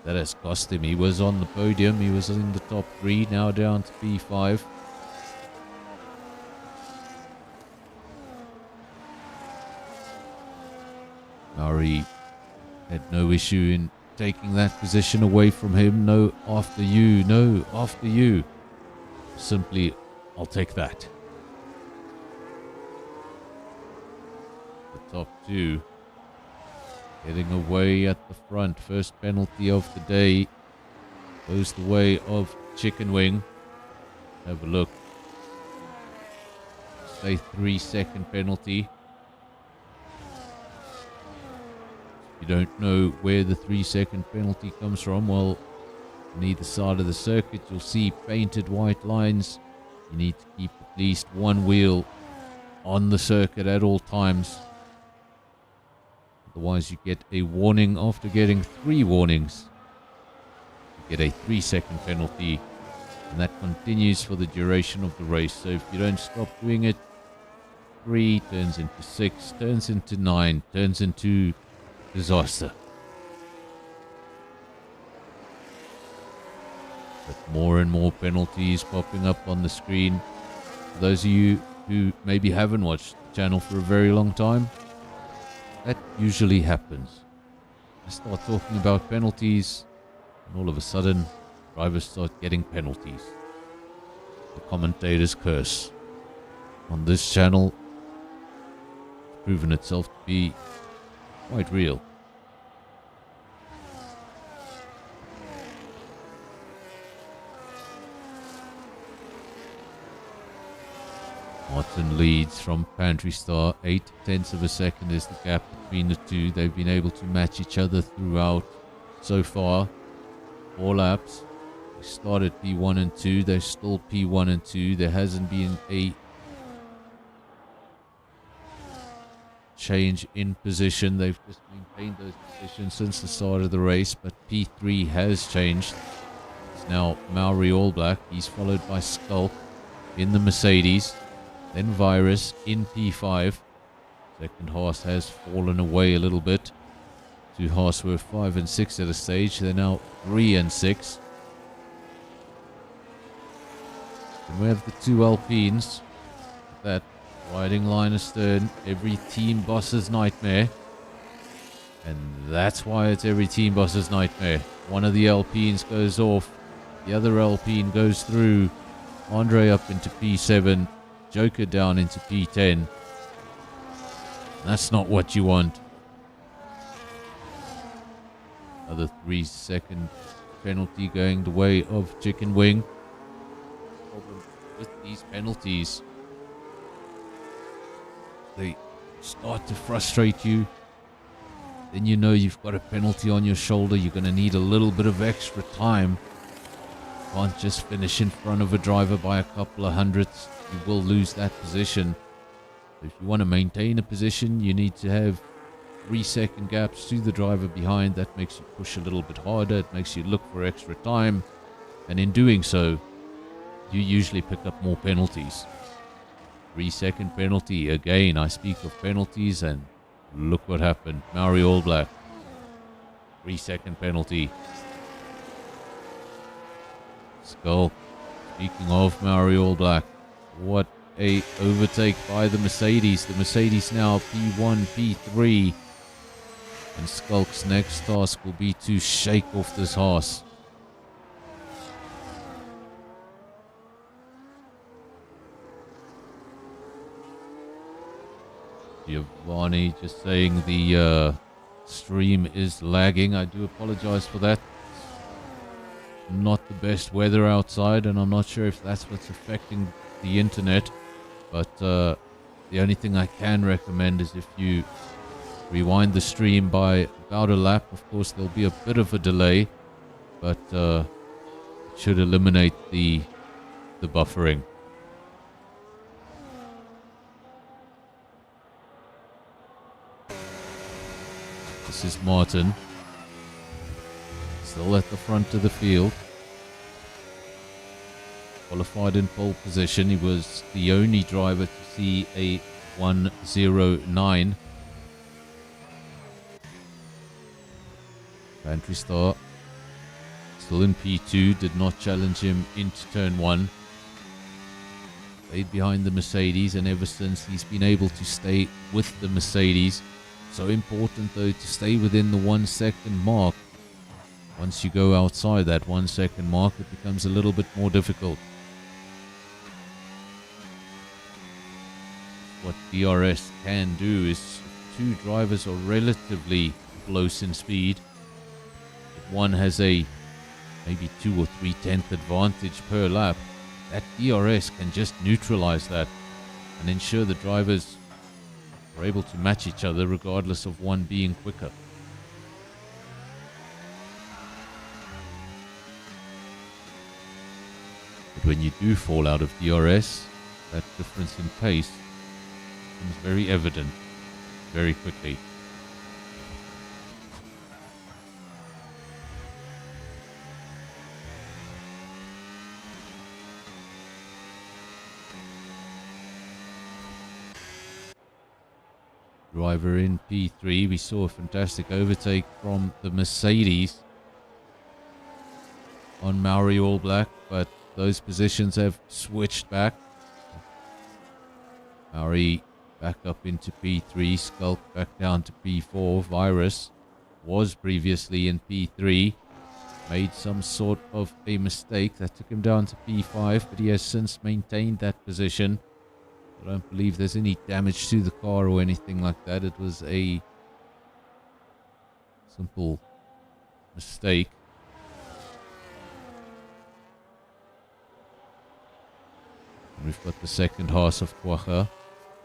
That has cost him. He was on the podium. He was in the top 3. Now down to P5. Maori had no issue in taking that position away from him. No, after you. No, after you. Simply, I'll take that. The top 2. Getting away at the front. First penalty of the day goes the way of Chicken Wing. Have a look. It's a 3-second penalty. If you don't know where the 3-second penalty comes from, well, on either side of the circuit you'll see painted white lines. You need to keep at least one wheel on the circuit at all times. Otherwise you get a warning. After getting 3 warnings, you get a 3-second penalty, and that continues for the duration of the race. So if you don't stop doing it, 3 turns into 6, turns into 9, turns into disaster. But more and more penalties popping up on the screen. For those of you who maybe haven't watched the channel for a very long time, that usually happens. I start talking about penalties, and all of a sudden, drivers start getting penalties. The commentator's curse. On this channel, it's proven itself to be quite real. Martin leads from Pantry Star. 0.8 of a second is the gap between the two. They've been able to match each other throughout so far. 4 laps. They started P1 and 2. They're still P1 and 2. There hasn't been a change in position. They've just maintained those positions since the start of the race, but P3 has changed. It's now Maori All Black. He's followed by Skulk in the Mercedes. Then Virus in P5. Second horse has fallen away a little bit. 2 horses were 5 and 6 at a stage. They're now 3 and 6. And we have the 2 Alpines. That riding line astern. Every team boss's nightmare. And that's why it's every team boss's nightmare. One of the Alpines goes off. The other Alpine goes through. Andre up into P7. Joker down into P10. That's not what you want. Another 3-second penalty going the way of Chicken Wing. Problem with these penalties, they start to frustrate you, then you know you've got a penalty on your shoulder. You're going to need a little bit of extra time. Can't just finish in front of a driver by a couple of hundredths. You will lose that position. If you want to maintain a position, you need to have 3-second gaps to the driver behind. That makes you push a little bit harder. It makes you look for extra time. And in doing so, you usually pick up more penalties. 3-second penalty. Again, I speak of penalties, and look what happened. Maori All Black. 3-second penalty. Skull. Speaking of Maori All Black, what a overtake by the Mercedes. The Mercedes now P1, P3. And Skulk's next task will be to shake off this horse. Giovanni just saying the stream is lagging. I do apologize for that. Not the best weather outside, and I'm not sure if that's what's affecting the internet. But the only thing I can recommend is if you rewind the stream by about a lap. Of course, there'll be a bit of a delay, but it should eliminate the buffering. This is Martin, still at the front of the field. Qualified in pole position. He was the only driver to see a 109. Pantry Star still in P2, did not challenge him into turn 1. Stayed behind the Mercedes, and ever since he's been able to stay with the Mercedes. So important though to stay within the 1 second mark. Once you go outside that 1 second mark, it becomes a little bit more difficult. What DRS can do is, if two drivers are relatively close in speed, if one has a maybe 2 or 3/10 advantage per lap, that DRS can just neutralize that and ensure the drivers are able to match each other regardless of one being quicker. But when you do fall out of DRS, that difference in pace becomes very evident very quickly. Driver in P3, we saw a fantastic overtake from the Mercedes on Maori All Black, but those positions have switched back. Maori back up into P3, Skulk back down to P4. Virus was previously in P3, made some sort of a mistake that took him down to P5, but he has since maintained that position. I don't believe there's any damage to the car or anything like that. It was a simple mistake. And we've got the second horse of Kwacha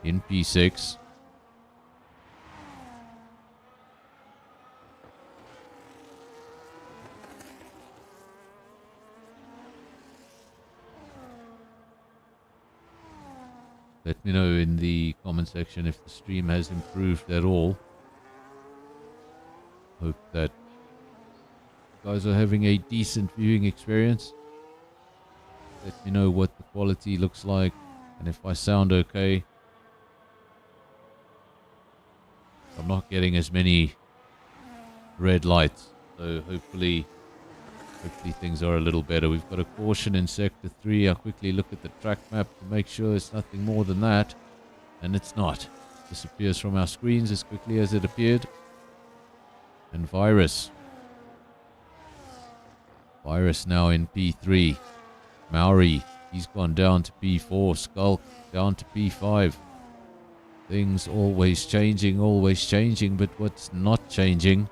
in P6. Let me know in the comment section if the stream has improved at all. Hope that you guys are having a decent viewing experience. Let me know what the quality looks like and if I sound okay. I'm not getting as many red lights, so hopefully things are a little better. We've got a caution in Sector 3. I'll quickly look at the track map to make sure it's nothing more than that. And it's not. Disappears from our screens as quickly as it appeared. And Virus now in P3. Maori, he's gone down to P4. Skulk down to P5. Things always changing, but what's not changing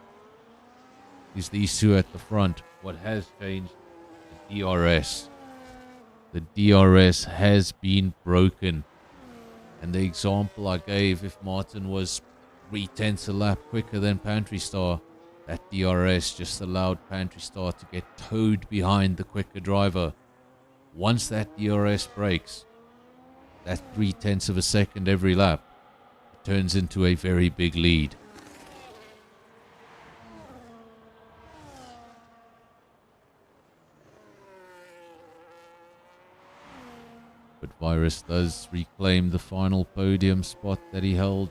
is these two at the front. What has changed? The DRS. The DRS has been broken. And the example I gave, if Martin was 3/10 a lap quicker than Pantry Star, that DRS just allowed Pantry Star to get towed behind the quicker driver. Once that DRS breaks, that 3/10 of a second every lap, it turns into a very big lead. But Virus does reclaim the final podium spot that he held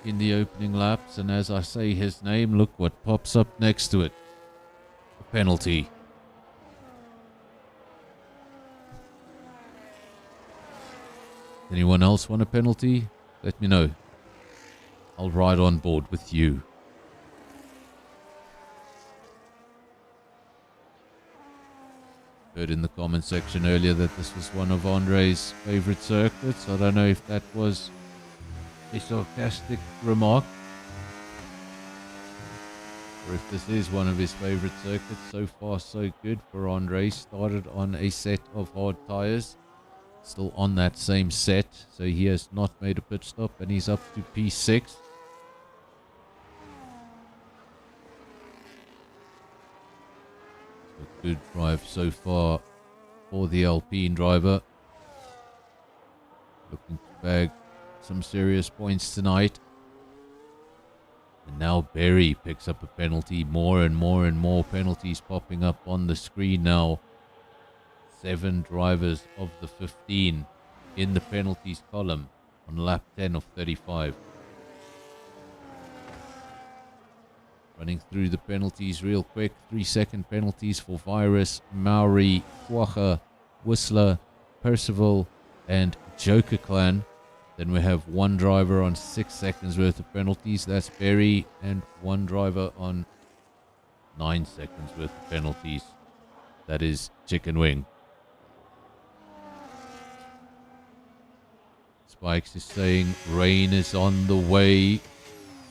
in the opening laps, and as I say his name, look what pops up next to it. A penalty. Anyone else want a penalty? Let me know. I'll ride on board with you. Heard in the comment section earlier that this was one of Andre's favorite circuits. I don't know if that was a sarcastic remark or if this is one of his favorite circuits. So far so good for Andre. Started on a set of hard tires, still on that same set, so he has not made a pit stop and he's up to P6. Good drive so far for the Alpine driver. Looking to bag some serious points tonight. And now Berry picks up a penalty. More and more penalties popping up on the screen now. 7 drivers of the 15 in the penalties column on lap 10 of 35. Running through the penalties real quick. 3-second penalties for Virus, Maori, Quagga, Whistler, Percival, and Joker Clan. Then we have 1 driver on 6 seconds worth of penalties. That's Berry. And 1 driver on 9 seconds worth of penalties. That is Chicken Wing. Spikes is saying rain is on the way.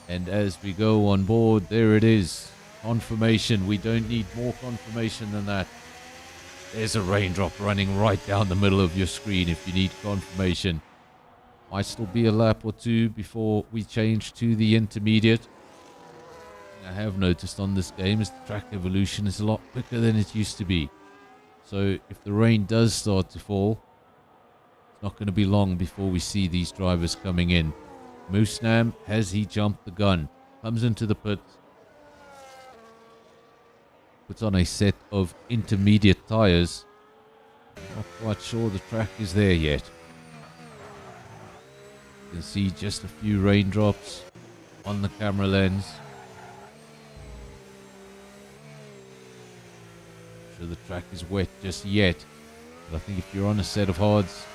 And as we go on board, there it is. Confirmation. We don't need more confirmation than that. There's a raindrop running right down the middle of your screen if you need confirmation. Might still be a lap or 2 before we change to the intermediate. I have noticed on this game is the track evolution is a lot quicker than it used to be. So if the rain does start to fall, it's not going to be long before we see these drivers coming in. Moosnam, has he jumped the gun? Comes into the pit. Puts on a set of intermediate tires. Not quite sure the track is there yet. You can see just a few raindrops on the camera lens. Not sure the track is wet just yet. But I think if you're on a set of hards,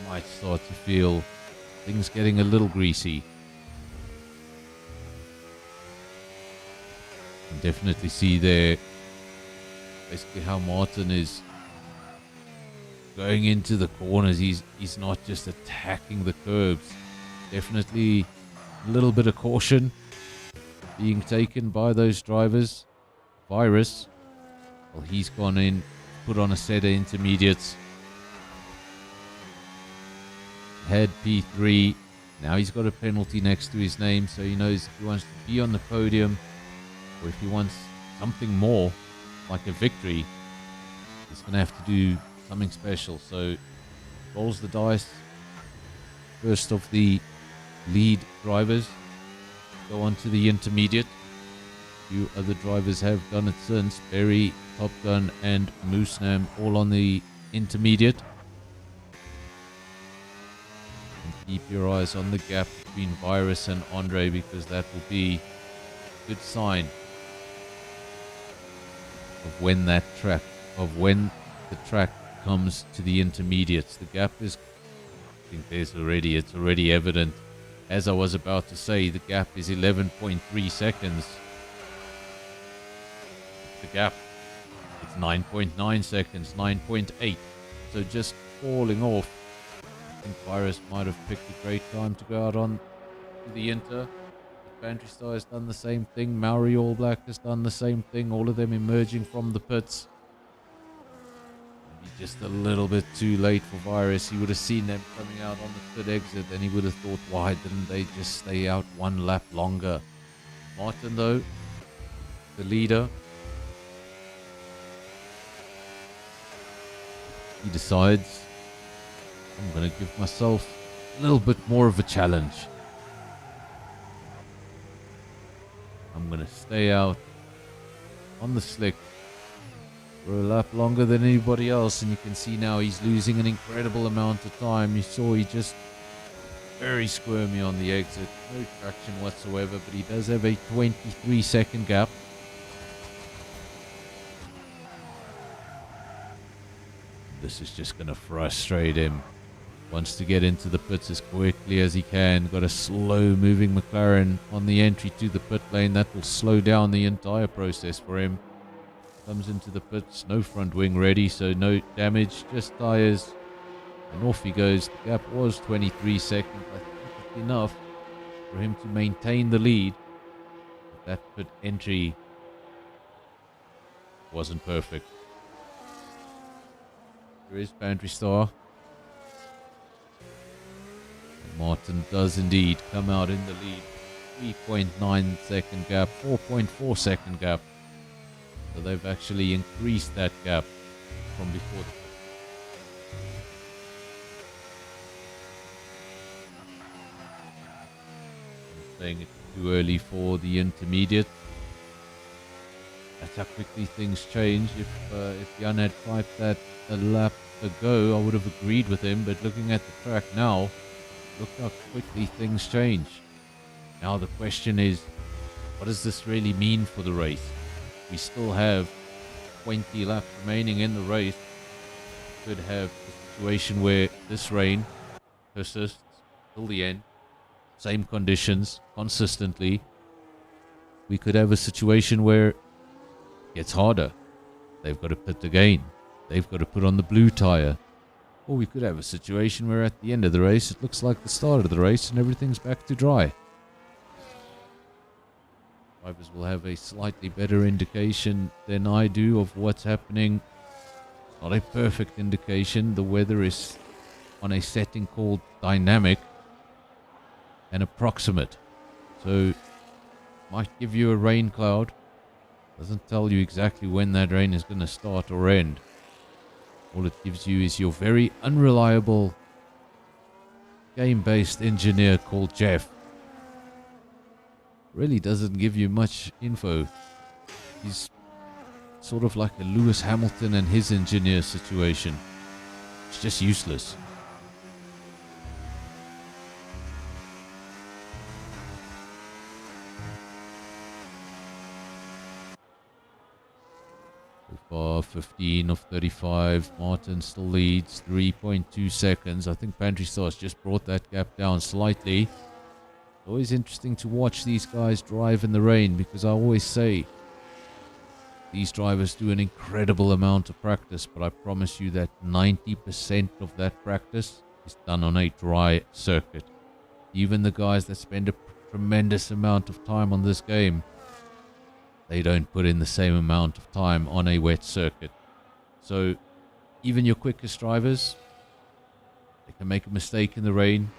you might start to feel things getting a little greasy. You can definitely see there basically how Martin is going into the corners. He's not just attacking the curbs. Definitely a little bit of caution being taken by those drivers. Virus, well, he's gone in, put on a set of intermediates. Had P3. Now he's got a penalty next to his name, so he knows if he wants to be on the podium or if he wants something more like a victory, he's going to have to do something special. So rolls the dice. First of the lead drivers go on to the intermediate. A few other drivers have done it since. Berry, Top Gun, and Moosnam all on the intermediate. Keep your eyes on the gap between Virus and Andre, because that will be a good sign of when the track comes to the intermediates. The gap is, I think it's already evident. As I was about to say, the gap is 11.3 seconds. The gap, it's 9.9 seconds, 9.8. So just falling off. I think Virus might have picked a great time to go out on to the Inter. Pantry Star has done the same thing. Maori All Black has done the same thing. All of them emerging from the pits. Just a little bit too late for Virus. He would have seen them coming out on the third exit and he would have thought, why didn't they just stay out one lap longer? Martin, though, the leader, he decides, I'm going to give myself a little bit more of a challenge. I'm going to stay out on the slick for a lap longer than anybody else, and you can see now he's losing an incredible amount of time. You saw he just very squirmy on the exit, no traction whatsoever, but he does have a 23-second gap. This is just going to frustrate him. Wants to get into the pits as quickly as he can. Got a slow moving McLaren on the entry to the pit lane. That will slow down the entire process for him. Comes into the pits, no front wing ready, so no damage, just tyres. And off he goes. The gap was 23 seconds. I think it's enough for him to maintain the lead. But that pit entry wasn't perfect. There is Pantry Star. Martin does indeed come out in the lead. 3.9 second gap, 4.4 second gap. So they've actually increased that gap from before. I'm saying it's too early for the intermediate. That's how quickly things change. If Jan had piped that a lap ago, I would have agreed with him. But looking at the track now, look how quickly things change. Now the question is, what does this really mean for the race? We still have 20 laps remaining in the race. Could have a situation where this rain persists till the end. Same conditions, consistently. We could have a situation where it gets harder. They've got to pit again. They've got to put on the blue tyre. Or we could have a situation where at the end of the race, it looks like the start of the race and everything's back to dry. Drivers will have a slightly better indication than I do of what's happening. Not a perfect indication. The weather is on a setting called dynamic and approximate. So, might give you a rain cloud. Doesn't tell you exactly when that rain is going to start or end. All it gives you is your very unreliable game-based engineer called Jeff. Really doesn't give you much info. He's sort of like a Lewis Hamilton and his engineer situation. It's just useless. So far, 15 of 35. Martin still leads 3.2 seconds. I think Pantry Star's just brought that gap down slightly. It's always interesting to watch these guys drive in the rain, because I always say these drivers do an incredible amount of practice, but I promise you that 90% of that practice is done on a dry circuit. Even the guys that spend a tremendous amount of time on this game, they don't put in the same amount of time on a wet circuit. So even your quickest drivers, they can make a mistake in the rain.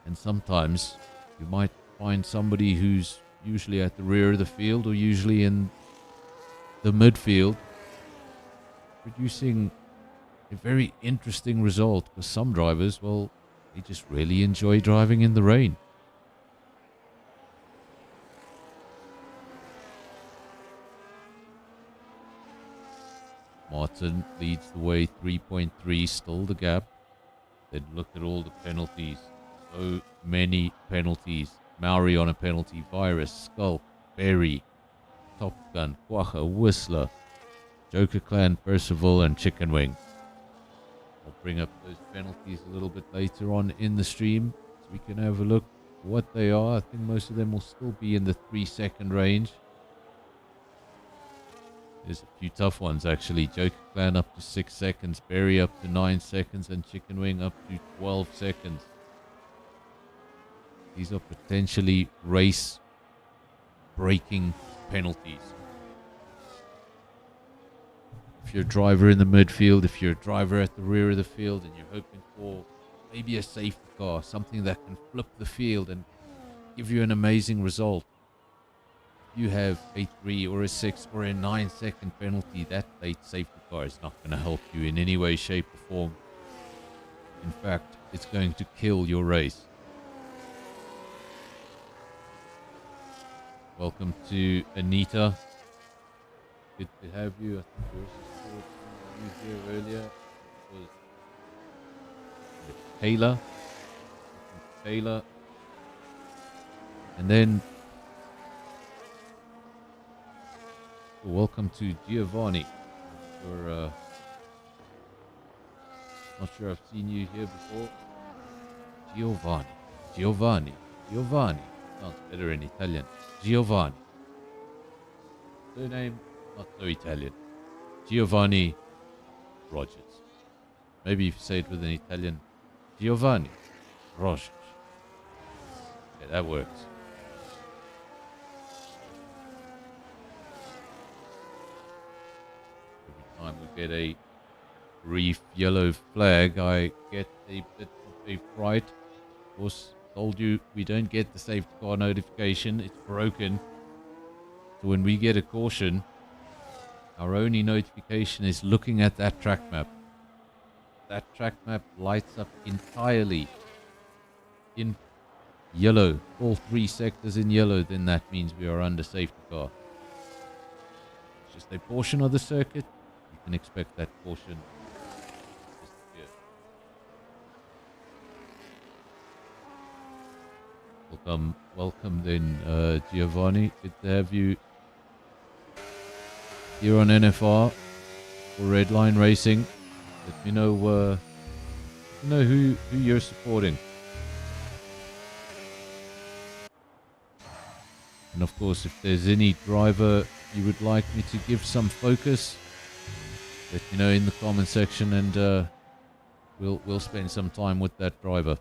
And sometimes you might find somebody who's usually at the rear of the field or usually in the midfield producing a very interesting result, because some drivers, well, they just really enjoy driving in the rain. Martin leads the way, 3.3, still the gap. Then look at all the penalties. So many penalties. Maori on a penalty, Virus, Skulk, Berry, Top Gun, Quagga, Whistler, Joker Clan, Percival, and Chicken Wing. I'll bring up those penalties a little bit later on in the stream so we can have a look at what they are. I think most of them will still be in the 3-second range. There's a few tough ones actually. Joker Clan up to 6 seconds, Berry up to 9 seconds, and Chicken Wing up to 12 seconds. These are potentially race-breaking penalties. if you're a driver in the midfield, if you're a driver at the rear of the field and you're hoping for maybe a safety car, something that can flip the field and give you an amazing result. If you have a 3 or a 6 or a 9-second penalty, that late safety car is not going to help you in any way, shape or form. In fact, it's going to kill your race. Welcome to Anita. Good to have you. I think we also saw you here earlier. It was Taylor. Taylor. And then welcome to Giovanni. You're, not sure I've seen you here before. Giovanni. Sounds better in Italian. Giovanni. Surname, not so Italian. Giovanni Rogers. Maybe if you say it with an Italian. Giovanni Rogers. Yeah, that works. Every time we get a reef yellow flag, I get a bit of a fright. Of course, told you we don't get the safety car notification. It's broken. So when we get a caution, our only notification is looking at that track map. That track map lights up entirely in yellow. All 3 sectors in yellow, then that means we are under safety car. It's just a portion of the circuit. You can expect that portion. Welcome then, Giovanni. Good to have you here on NFR for Redline Racing. Let me know, who you're supporting. And of course, if there's any driver you would like me to give some focus, let me know in the comment section, and we'll spend some time with that driver.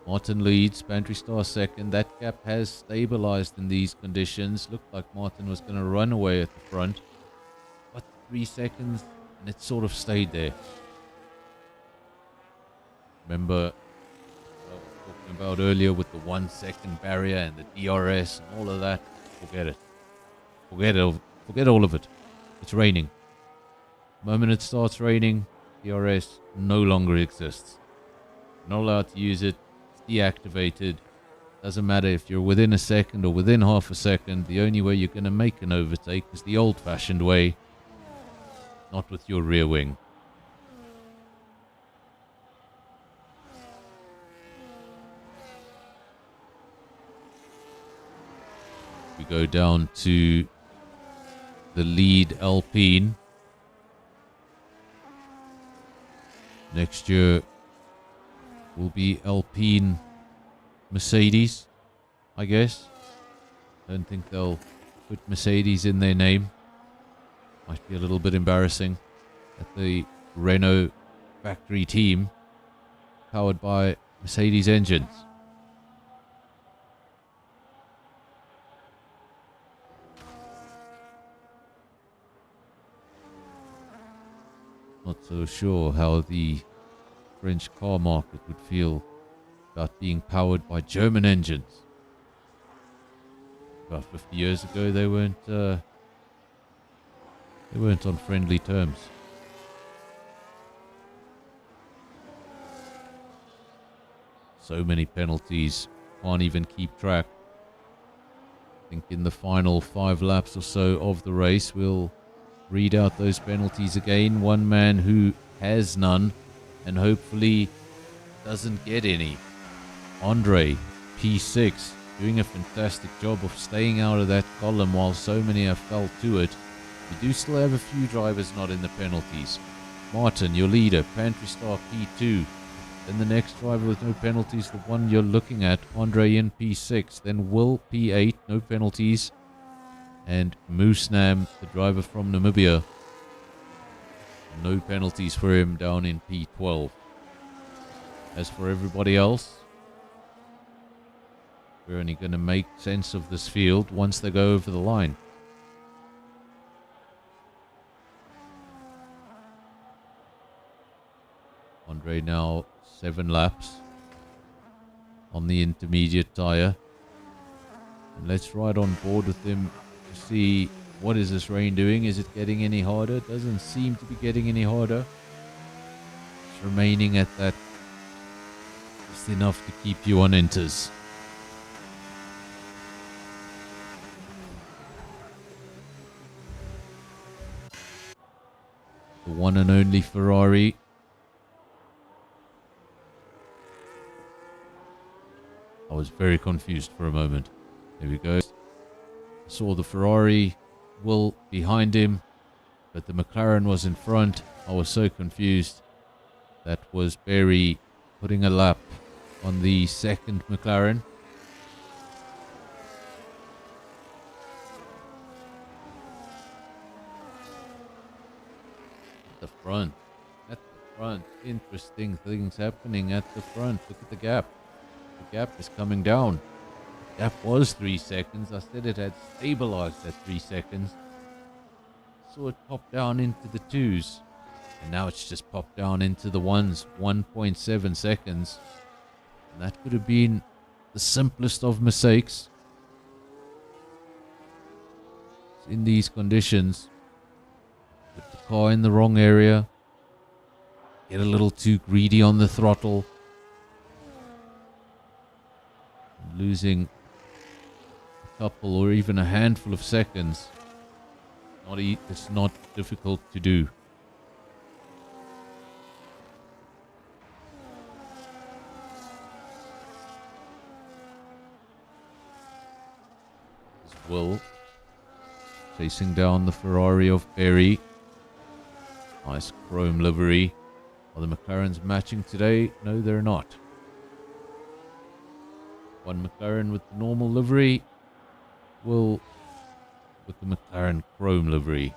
Martin leads, Pantry Star second. That gap has stabilized in these conditions. Looked like Martin was going to run away at the front. But 3 seconds, and it sort of stayed there. Remember what I was talking about earlier with the 1 second barrier and the DRS and all of that? Forget it. Forget all of it. It's raining. The moment it starts raining, DRS no longer exists. You're not allowed to use it. Deactivated. Doesn't matter if you're within a second or within half a second. The only way you're going to make an overtake is the old-fashioned way, not with your rear wing. We go down to the lead Alpine. Next year will be Alpine Mercedes, I guess. Don't think they'll put Mercedes in their name. Might be a little bit embarrassing that the Renault factory team powered by Mercedes engines. Not so sure how the French car market would feel about being powered by German engines. About 50 years ago, they weren't on friendly terms. So many penalties, can't even keep track. I think in the final 5 laps or so of the race, we'll read out those penalties again. One man who has none and hopefully doesn't get any. Andre, P6, doing a fantastic job of staying out of that column while so many have fell to it. We do still have a few drivers not in the penalties. Martin, your leader, Pantry Star P2. Then the next driver with no penalties, the one you're looking at, Andre in P6. Then Will P8, no penalties. And Moosnam, the driver from Namibia, no penalties for him down in P12. As for everybody else, we're only going to make sense of this field once they go over the line. Andre now 7 laps on the intermediate tire. And let's ride on board with him to see what is this rain doing. Is it getting any harder? It doesn't seem to be getting any harder. It's remaining at that just enough to keep you on inters. The one and only Ferrari. I was very confused for a moment. There we go. Saw the Ferrari wheel behind him, but the McLaren was in front. I was so confused. That was Barry putting a lap on the second McLaren. At the front, interesting things happening at the front. Look at the gap. The gap is coming down. The gap was 3 seconds. I said it had stabilized at 3 seconds. Saw it pop down into the 2s. And now it's just popped down into the 1s. 1.7 seconds. And that could have been the simplest of mistakes. In these conditions, put the car in the wrong area, get a little too greedy on the throttle, losing a couple or even a handful of seconds. It's not difficult to do. As well, chasing down the Ferrari of Berry. Nice chrome livery. Are the McLarens matching today? No, they're not. One McLaren with the normal livery. Will with the McLaren chrome livery.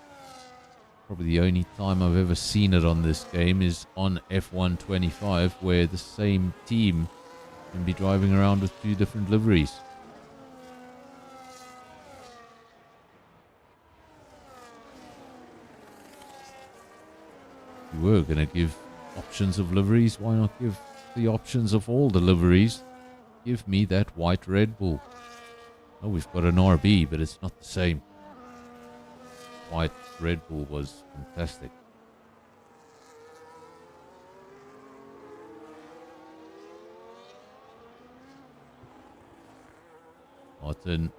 Probably the only time I've ever seen it on this game is on F125, where the same team can be driving around with 2 different liveries. You were going to give options of liveries. Why not give the options of all the liveries? Give me that white Red Bull. Oh, we've got an RB, but it's not the same. White Red Bull was fantastic. Martin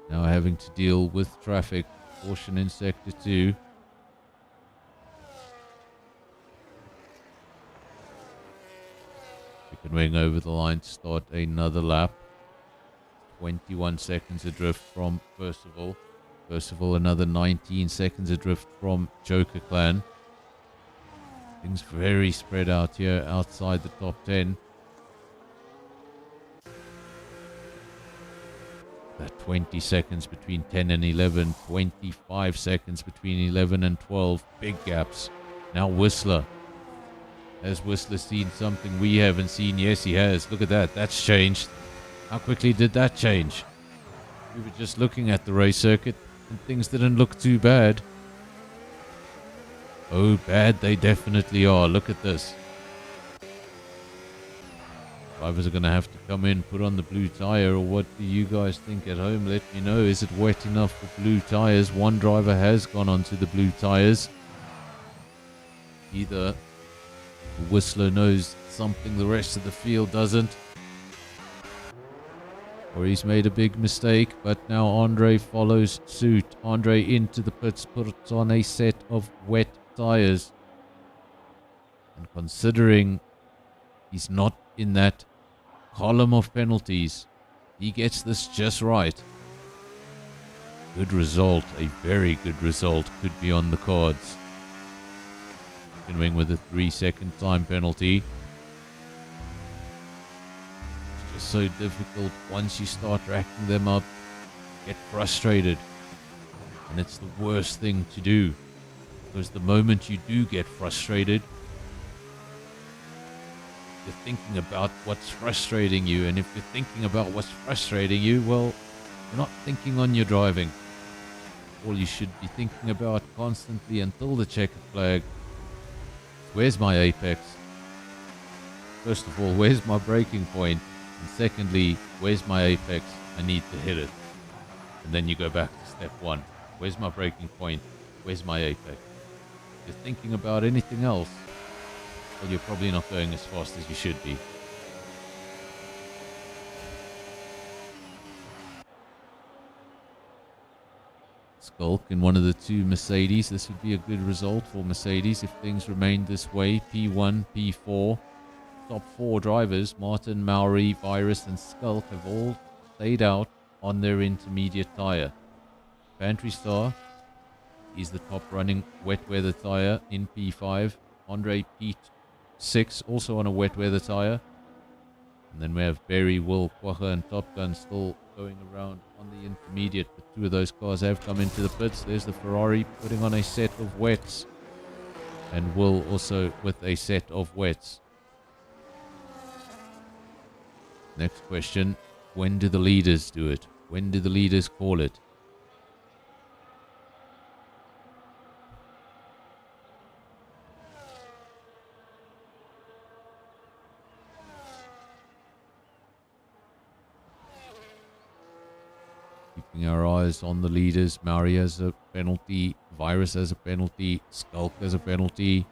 now having to deal with traffic. Caution in sector 2. We can wing over the line to start another lap. 21 seconds adrift from Percival. Percival another 19 seconds adrift from Joker Clan. Things very spread out here outside the top 10. That 20 seconds between 10 and 11. 25 seconds between 11 and 12. Big gaps. Now Whistler. Has Whistler seen something we haven't seen? Yes, he has. Look at that. That's changed. How quickly did that change? We were just looking at the race circuit and things didn't look too bad. Oh, bad they definitely are. Look at this. Drivers are going to have to come in, put on the blue tire, or what do you guys think at home? Let me know. Is it wet enough for blue tires? One driver has gone onto the blue tires. Either Whistler knows something the rest of the field doesn't, or he's made a big mistake. But now Andre follows suit. Andre into the pits, puts on a set of wet tires. And considering he's not in that column of penalties, he gets this just right. Good result, a very good result could be on the cards. Wing with a 3-second time penalty. It's just so difficult once you start racking them up. Get frustrated. And it's the worst thing to do. Because the moment you do get frustrated, you're thinking about what's frustrating you. And if you're thinking about what's frustrating you, well, you're not thinking on your driving. All you should be thinking about constantly until the checkered flag, Where's my apex? First of all, where's my braking point? And secondly, where's my apex? I need to hit it. And then you go back to step one. Where's my braking point? Where's my apex? If you're thinking about anything else, well, you're probably not going as fast as you should be. Skulk in one of the two Mercedes. This would be a good result for Mercedes if things remained this way. P1, P4. Top four drivers, Martin, Mauri, Virus and Skulk, have all stayed out on their intermediate tyre. Pantry Star, he's the top running wet weather tyre in P5. Andre P6, also on a wet weather tyre. And then we have Barry, Will, Quagga and Top Gun still going around on the intermediate. But two of those cars have come into the pits. There's the Ferrari putting on a set of wets. And Will also with a set of wets. Next question, when do the leaders do it? When do the leaders call it? Keeping our eyes on the leaders. Mauri has a penalty. Virus has a penalty. Skulk has a penalty.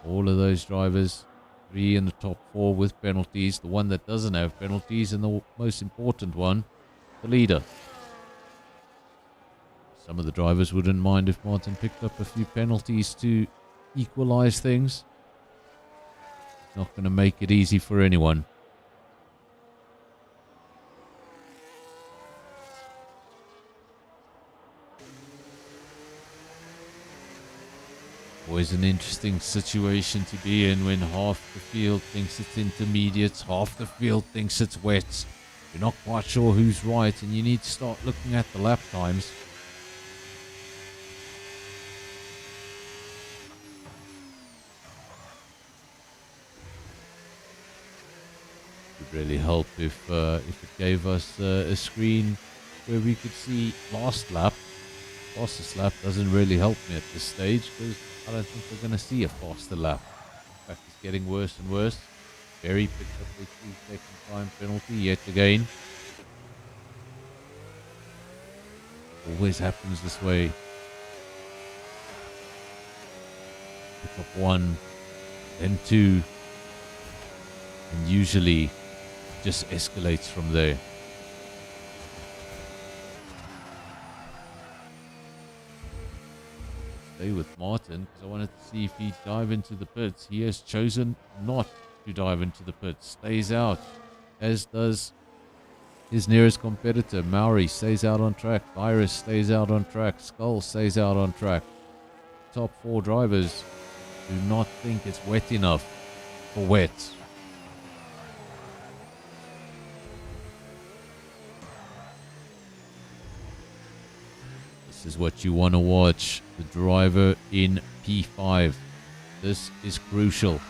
All of those drivers, 3 in the top 4 with penalties. The one that doesn't have penalties, and the most important one, the leader. Some of the drivers wouldn't mind if Martin picked up a few penalties to equalize things. It's not going to make it easy for anyone. Always an interesting situation to be in when half the field thinks it's intermediates, half the field thinks it's wets. You're not quite sure who's right, and you need to start looking at the lap times. It would really help if it gave us a screen where we could see last lap. Fastest lap doesn't really help me at this stage because I don't think we're going to see a faster lap. In fact, it's getting worse and worse. Barry picked up a 2-second time penalty yet again. Always happens this way. Pick up 1, then 2, and usually just escalates from there. With Martin because I wanted to see if he'd dive into the pits. He has chosen not to dive into the pits. Stays out, as does his nearest competitor. Mauri stays out on track. Virus stays out on track. Skull stays out on track. Top 4 drivers do not think it's wet enough for wets. This is what you want to watch. The driver in P5. This is crucial.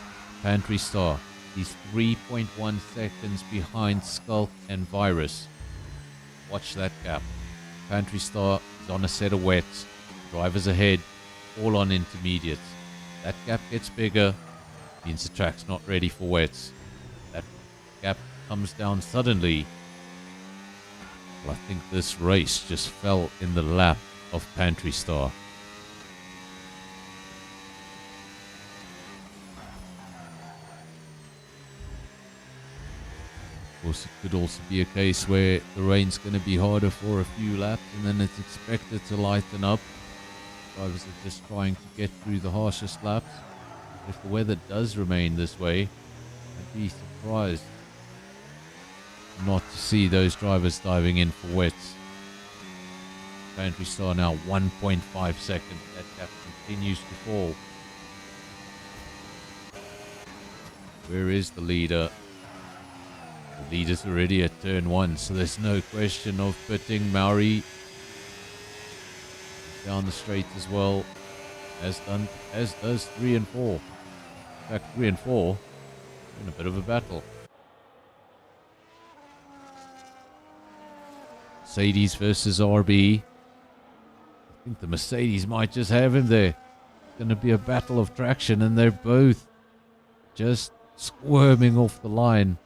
Pantry Star. He's 3.1 seconds behind Skulk and Virus. Watch that gap. Pantry Star is on a set of wets. Drivers ahead, all on intermediates. That gap gets bigger. Means the track's not ready for wets. That gap comes down suddenly. Well, I think this race just fell in the lap of Pantry Star. Of course, it could also be a case where the rain's going to be harder for a few laps and then it's expected to lighten up. Drivers are just trying to get through the harshest laps. If the weather does remain this way, I'd be surprised not to see those drivers diving in for wets. Pantry Star now 1.5 seconds. That gap continues to fall. Where is the leader? The leader's already at turn 1, so there's no question of pitting. Mauri down the straight as well, as does 3 and 4. In fact, 3 and 4 are in a bit of a battle. Mercedes versus RB. I think the Mercedes might just have him there. going to be a battle of traction, and they're both just squirming off the line.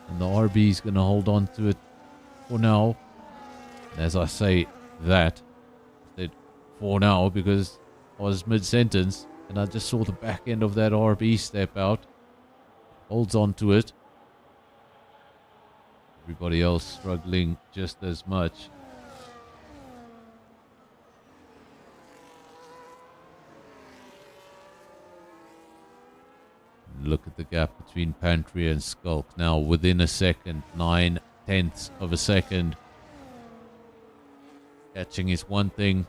And the RB is going to hold on to it for now. And as I say that, I said for now because I was mid-sentence and I just saw the back end of that RB step out. Holds on to it. Everybody else struggling just as much. Look at the gap between Pantry and Skulk. Now within a second, 9/10 of a second. Catching is one thing.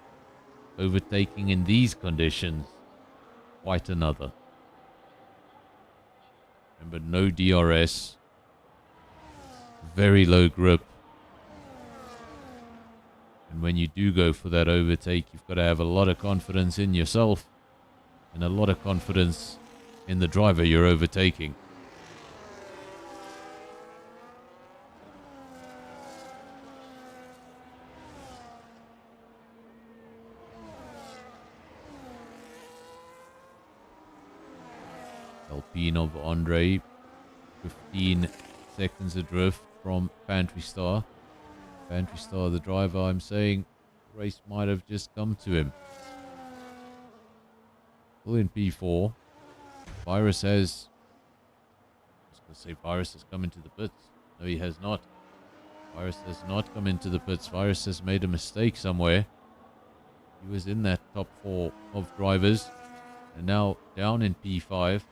Overtaking in these conditions, quite another. Remember, no DRS. Very low grip. And when you do go for that overtake, you've got to have a lot of confidence in yourself and a lot of confidence in the driver you're overtaking. Alpine of Andre, 15 seconds adrift from Pantry Star. Pantry Star, the driver, I'm saying the race might have just come to him. Still in P4. Virus has... I was going to say Virus has come into the pits. No, he has not. Virus has not come into the pits. Virus has made a mistake somewhere. He was in that top 4 of drivers. And now down in P5.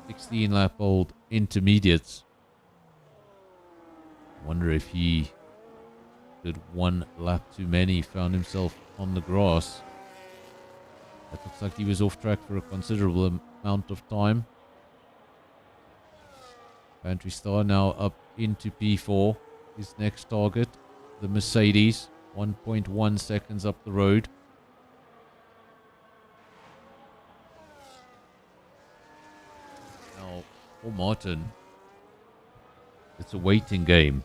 16-lap-old intermediates. Wonder if he did one lap too many, found himself on the grass. That looks like he was off track for a considerable amount of time. Pantry Star now up into P4. His next target, the Mercedes, 1.1 seconds up the road. Now, for Martin, it's a waiting game.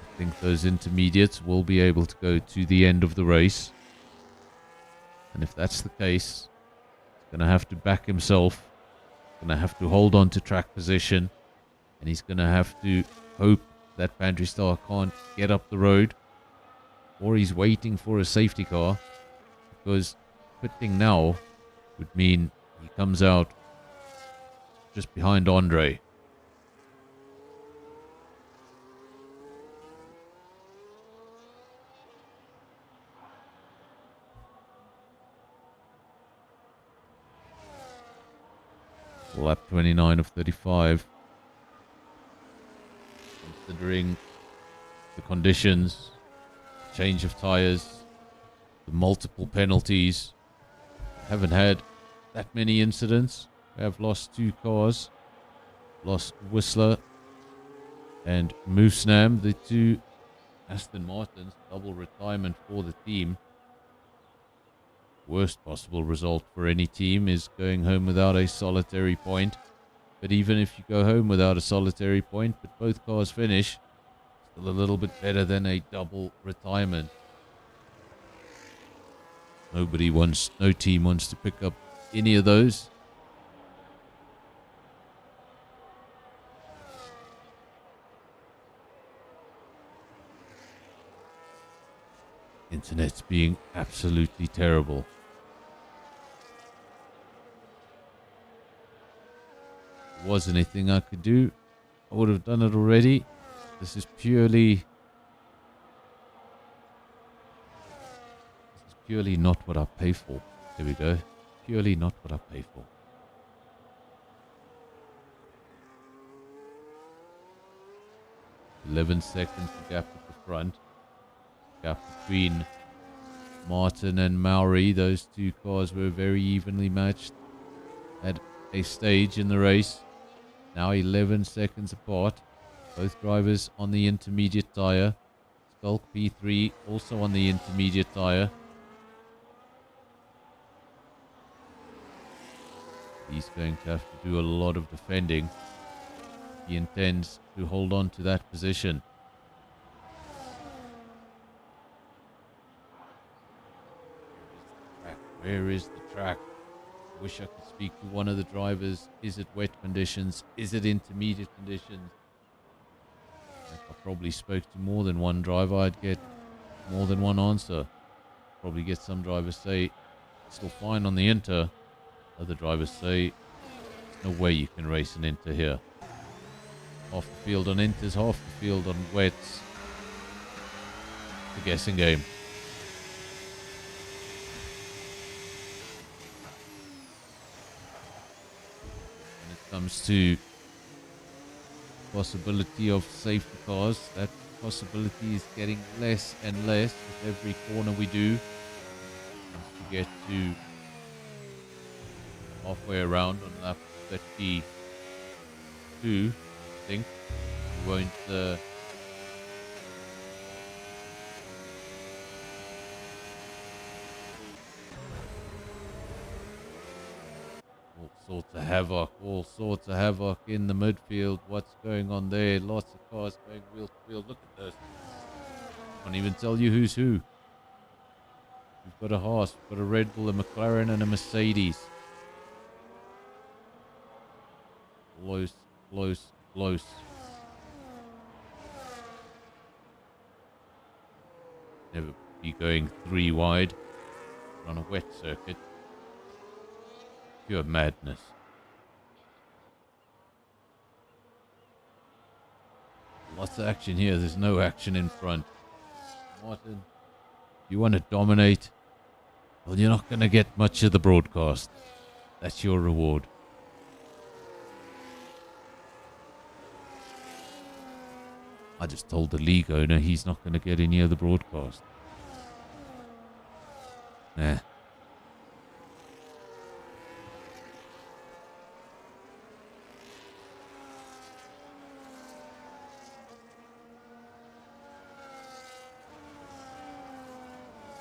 I think those intermediates will be able to go to the end of the race. And if that's the case, he's going to have to back himself. Going to have to hold on to track position. And he's going to have to hope that Pantry Star can't get up the road. Or he's waiting for a safety car. Because pitting now would mean he comes out just behind Andre. Lap 29 of 35. Considering the conditions, change of tyres, the multiple penalties, haven't had that many incidents. We have lost 2 cars. Lost Whistler and Moosnam, the 2 Aston Martins, double retirement for the team. Worst possible result for any team is going home without a solitary point. But even if you go home without a solitary point, but both cars finish, still a little bit better than a double retirement. No team wants to pick up any of those. Internet's being absolutely terrible. If there was anything I could do, I would have done it already. This is purely not what I pay for. Here we go. Purely not what I pay for. "11 seconds the gap at the front. Gap between Martin and Maori. Those 2 cars were very evenly matched at a stage in the race. Now 11 seconds apart. Both drivers on the intermediate tyre. Skulk P3 also on the intermediate tyre. He's going to have to do a lot of defending. He intends to hold on to that position. Where is the track? I wish I could speak to one of the drivers. Is it wet conditions? Is it intermediate conditions? If I probably spoke to more than one driver, I'd get more than one answer. Probably get some drivers say, still fine on the Inter. Other drivers say, there's no way you can race an Inter here. Half the field on Inters, half the field on wets. It's a guessing game. When it comes to possibility of safety cars, that possibility is getting less and less with every corner we do. Once we get to halfway around on lap 32, I think we won't all sorts of havoc in the midfield. What's going on there? Lots of cars going wheel to wheel. Look at this. Can't even tell you who's who. We've got a Haas, we've got a Red Bull, a McLaren, and a Mercedes. Close, close, close. Never be going 3 wide on a wet circuit. Pure madness. Lots of action here. There's no action in front. Martin, you want to dominate? Well, you're not going to get much of the broadcast. That's your reward. I just told the league owner he's not going to get any of the broadcast. Nah.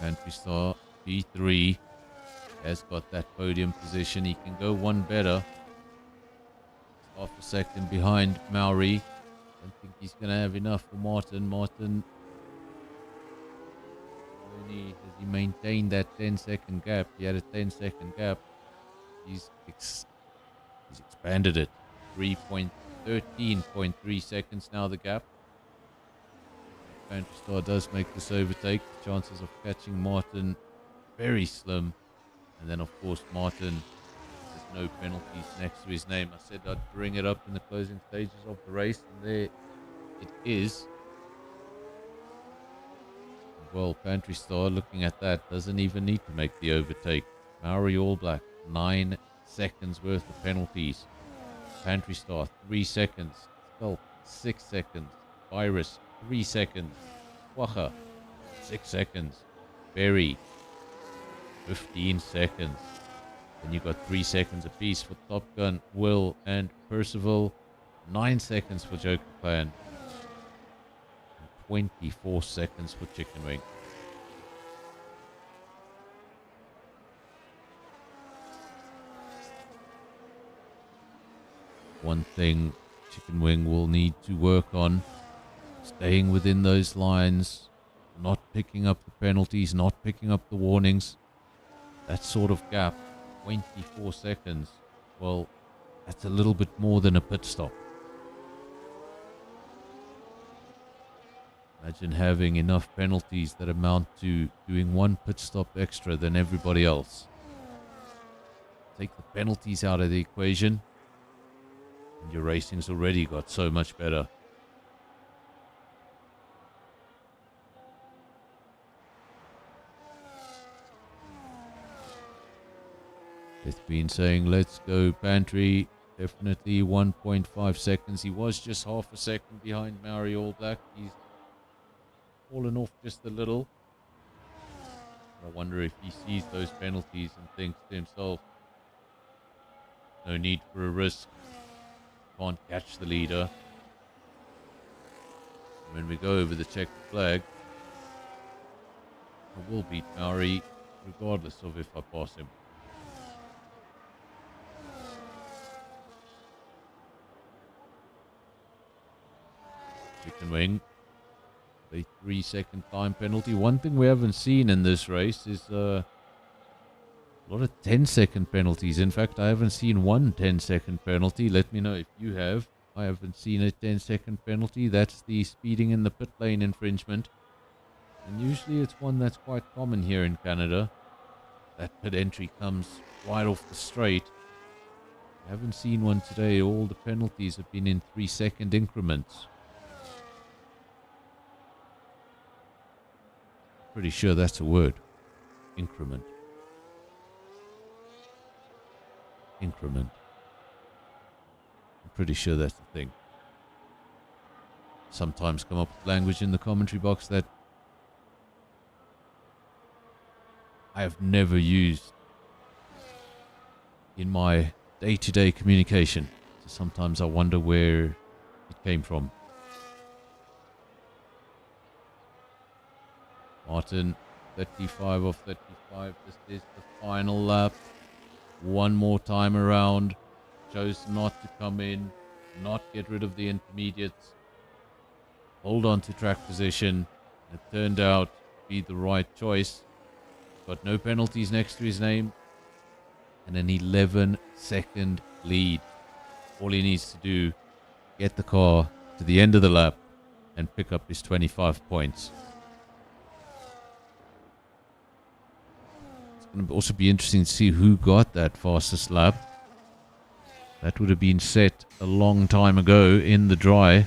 Country Star P3 has got that podium position. He can go one better. Half a second behind Maori. Don't think he's going to have enough for Martin. Martin, only has he maintained that 10-second gap. He had a 10-second gap. He's expanded it. 13.3 seconds now the gap. Country Star does make this overtake. The chances of catching Martin very slim. And then of course Martin, there's no penalties next to his name. I said I'd bring it up in the closing stages of the race, and there it is. Well, Country Star, looking at that, doesn't even need to make the overtake. Maori All Black, 9 seconds worth of penalties. Country Star, 3 seconds. Skulk, 6 seconds. Virus, 3 seconds. Wacha, 6 seconds. Berry, 15 seconds. Then you've got 3 seconds apiece for Top Gun, Will, and Percival. 9 seconds for Joker Clan. And 24 seconds for Chicken Wing. One thing Chicken Wing will need to work on, staying within those lines, not picking up the penalties, not picking up the warnings. That sort of gap, 24 seconds, well, that's a little bit more than a pit stop. Imagine having enough penalties that amount to doing 1 pit stop extra than everybody else. Take the penalties out of the equation, and your racing's already got so much better. They've been saying, let's go Pantry. Definitely 1.5 seconds. He was just half a second behind Maori All Black. He's fallen off just a little. I wonder if he sees those penalties and thinks to himself, no need for a risk. Can't catch the leader. When we go over the check flag, I will beat Maori regardless of if I pass him. Chicken Wing, a 3-second time penalty. One thing we haven't seen in this race is A lot of 10-second penalties. In fact, I haven't seen one 10-second penalty. Let me know if you have. I haven't seen a 10-second penalty. That's the speeding in the pit lane infringement. And usually it's one that's quite common here in Canada. That pit entry comes right off the straight. I haven't seen one today. All the penalties have been in 3-second increments. Pretty sure that's a word. Increment. Increment. I'm pretty sure that's the thing. Sometimes come up with language in the commentary box that I have never used in my day-to-day communication. So sometimes I wonder where it came from. Martin, 35 of 35. This is the final lap. One more time around. Chose not to come in, not get rid of the intermediates. Hold on to track position. It turned out to be the right choice. Got no penalties next to his name. And an 11-second lead. All he needs to do, get the car to the end of the lap and pick up his 25 points. It's going to also be interesting to see who got that fastest lap. That would have been set a long time ago in the dry.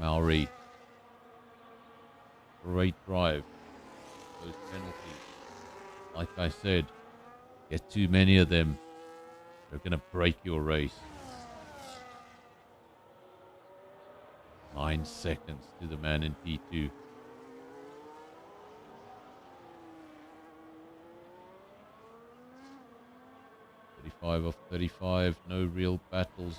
Maori. Great drive. Those penalties. Like I said, get too many of them, they're going to break your race. 9 seconds to the man in P2. Of 35, no real battles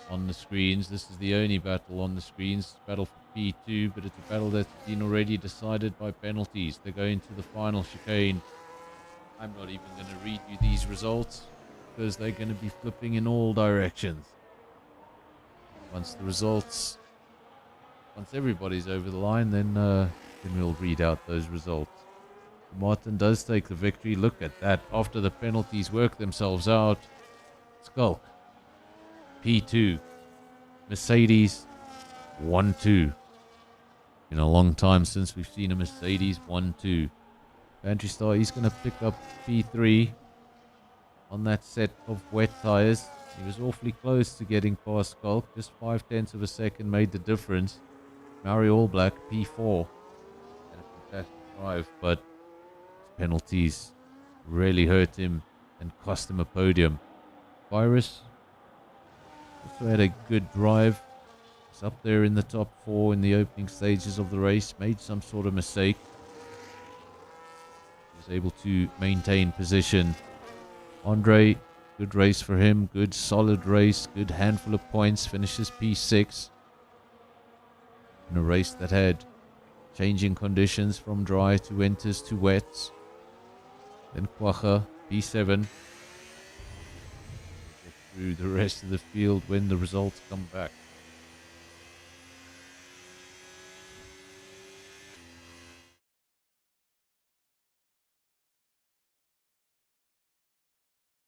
on the screens. This is the only battle on the screens. It's a battle for P2, but it's a battle that's been already decided by penalties. They're going to the final chicane. I'm not even going to read you these results because they're going to be flipping in all directions. Once everybody's over the line, then we'll read out those results. Martin does take the victory. Look at that. After the penalties work themselves out. Skulk. P2. Mercedes. 1-2. Been a long time since we've seen a Mercedes 1-2. Pantry Star, he's going to pick up P3 on that set of wet tires. He was awfully close to getting past Skulk. Just 0.5 of a second made the difference. Maori All Black, P4. Had a fantastic drive, but penalties really hurt him and cost him a podium. Virus also had a good drive. He's up there in the top 4 in the opening stages of the race. Made some sort of mistake. He was able to maintain position. Andre, good race for him. Good solid race. Good handful of points. Finishes P6. In a race that had changing conditions from dry to winters to wets. Then Kwacha, P7. Get through the rest of the field when the results come back.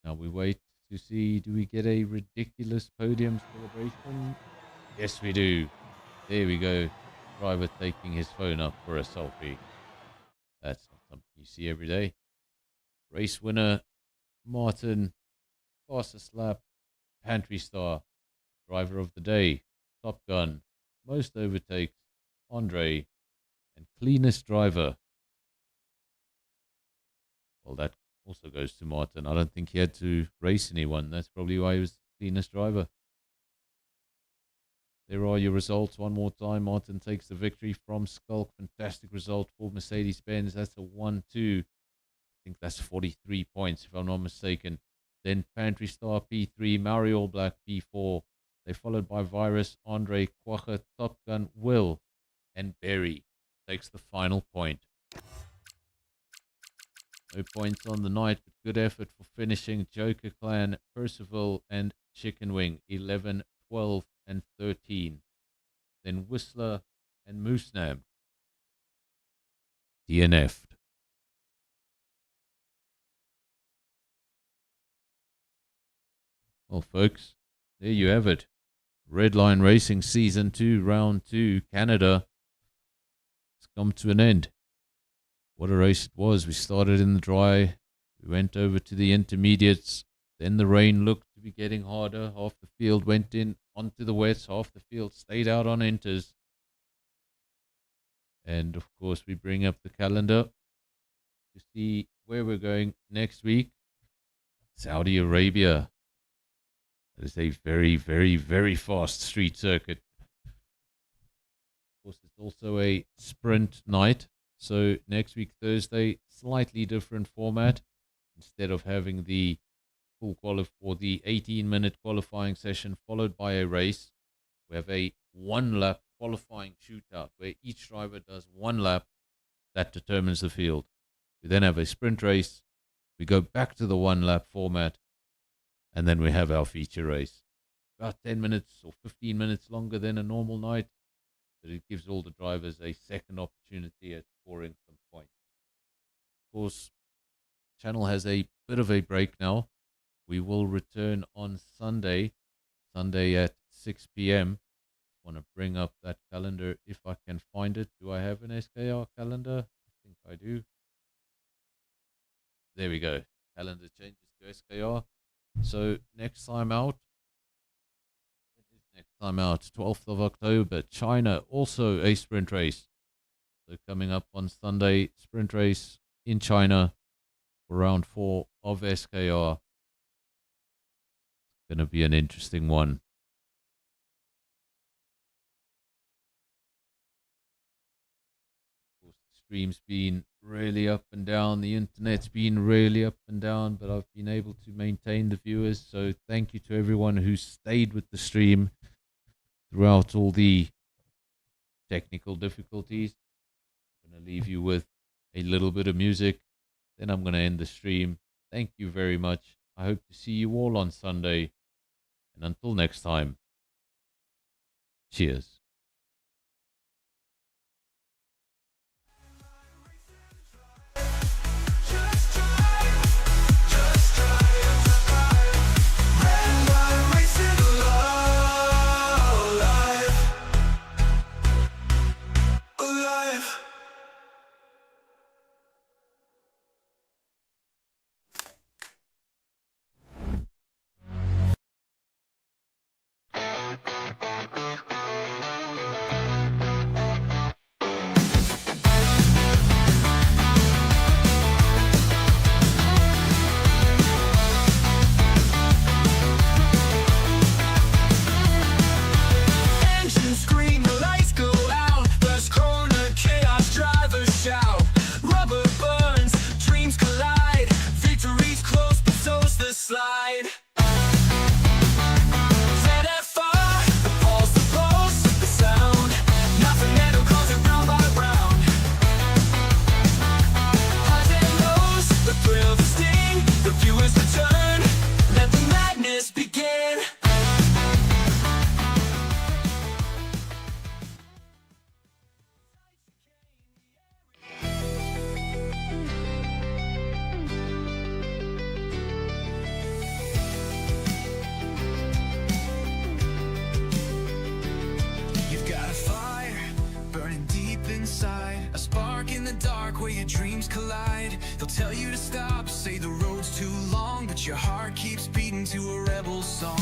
Now we wait to see, do we get a ridiculous podium celebration? Yes, we do. There we go. Driver taking his phone up for a selfie. That's not something you see every day. Race winner, Martin. Fastest lap, Pantry Star. Driver of the day, Top Gun. Most overtakes, Andre. And cleanest driver. Well, that also goes to Martin. I don't think he had to race anyone. That's probably why he was the cleanest driver. There are your results one more time. Martin takes the victory from Skulk. Fantastic result for Mercedes-Benz. That's a 1-2. I think that's 43 points, if I'm not mistaken. Then Pantry Star P3, Maori All Black P4. They followed by Virus, Andre, Kwacha, Top Gun, Will, and Berry takes the final point. No points on the night, but good effort for finishing Joker Clan, Percival, and Chicken Wing 11, 12, and 13. Then Whistler and Moosenham DNF'd. Well, folks, there you have it. Redline Racing Season 2, Round 2, Canada. It's come to an end. What a race it was. We started in the dry. We went over to the intermediates. Then the rain looked to be getting harder. Half the field went in onto the wets. Half the field stayed out on inters. And, of course, we bring up the calendar to see where we're going next week. Saudi Arabia. That is a very, very, very fast street circuit. Of course, it's also a sprint night. So next week, Thursday, slightly different format. Instead of having the full or the 18-minute qualifying session followed by a race, we have a one-lap qualifying shootout where each driver does one lap. That determines the field. We then have a sprint race. We go back to the one-lap format. And then we have our feature race. About 10 minutes or 15 minutes longer than a normal night. But it gives all the drivers a second opportunity at scoring some points. Of course, the channel has a bit of a break now. We will return on Sunday at 6 p.m. I want to bring up that calendar if I can find it. Do I have an SKR calendar? I think I do. There we go. Calendar changes to SKR. So next time out, 12th of October, China, also a sprint race. So coming up on Sunday, sprint race in China for round 4 of SKR. It's going to be an interesting one. Of course, the stream's been really up and down. The internet's been really up and down, but I've been able to maintain the viewers. So thank you to everyone who stayed with the stream throughout all the technical difficulties. I'm going to leave you with a little bit of music. Then I'm going to end the stream. Thank you very much. I hope to see you all on Sunday. And until next time, cheers. Dreams collide, they'll tell you to stop, say the road's too long, but your heart keeps beating to a rebel song.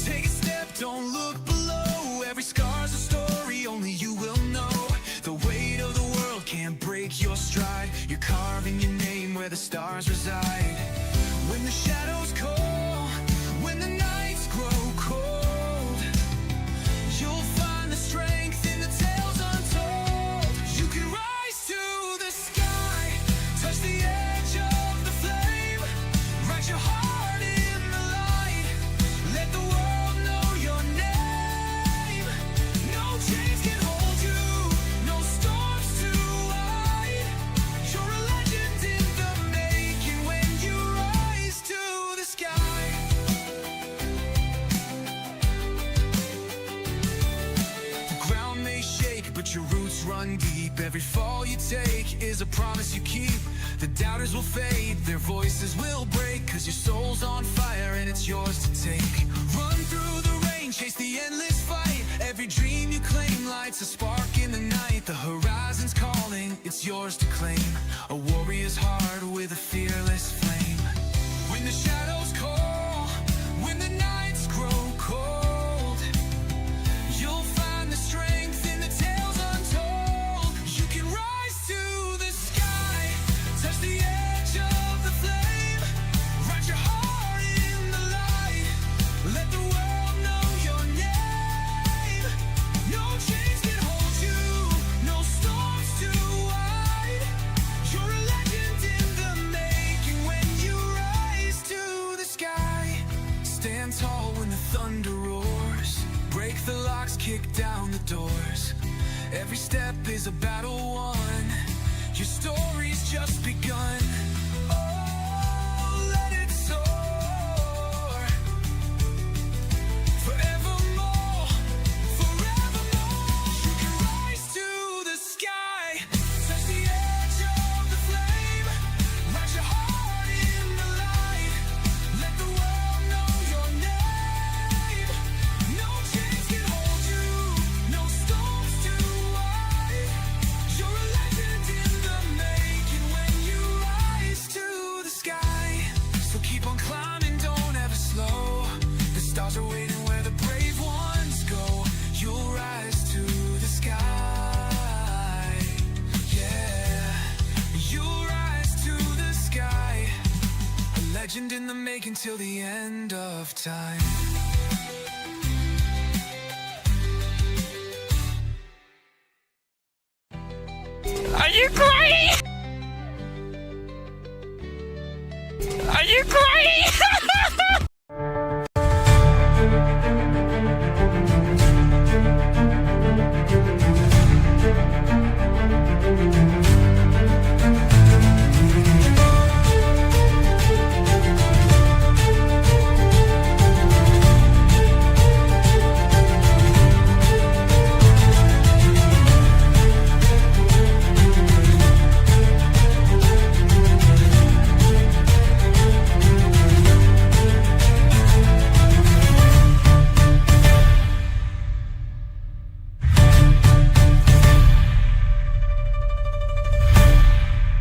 Take a step, don't look below, every scar's a story, only you will know. The weight of the world can't break your stride, you're carving your name where the stars reside. When the shadows call, when the nights grow cold, you'll find the strength in the tales untold. You can rise to the sky, touch the edge of the flame, write your heart in the light, let the world know your name. No chains can hold you, no storms to hide, you're a legend in the making when you Every fall you take is a promise you keep. The doubters will fade, their voices will break, 'cause your soul's on fire and it's yours to take. Run through the rain, chase the endless fight. Every dream you claim lights a spark in the night. The horizon's calling, it's yours to claim. A warrior's heart with a fearless flame. When the shadows call, when the nights grow cold, you'll find the strength in the tales untold. You can rise to the sky, touch the edge of the flame. Write your heart in the light, let the world know your name. No chains can hold you, no storms too wide. You're a legend in the making when you rise to the sky. Stand tall when the thunder roars, break the locks, kick down the doors. Every step is a battle won, your story's just begun. Oh, let it soar, forevermore, forevermore. You can rise to the sky, touch the edge of the flame. Write your heart in the light, let the world know your name. No chains can hold you, no storms too wide. You're a legend in the making when you rise to the sky. So keep on climbing, don't ever slow. The stars are waiting where the brave ones go. You'll rise to the sky. Yeah, you'll rise to the sky. A legend in the making till the end of time. Are you crying? Are you crying?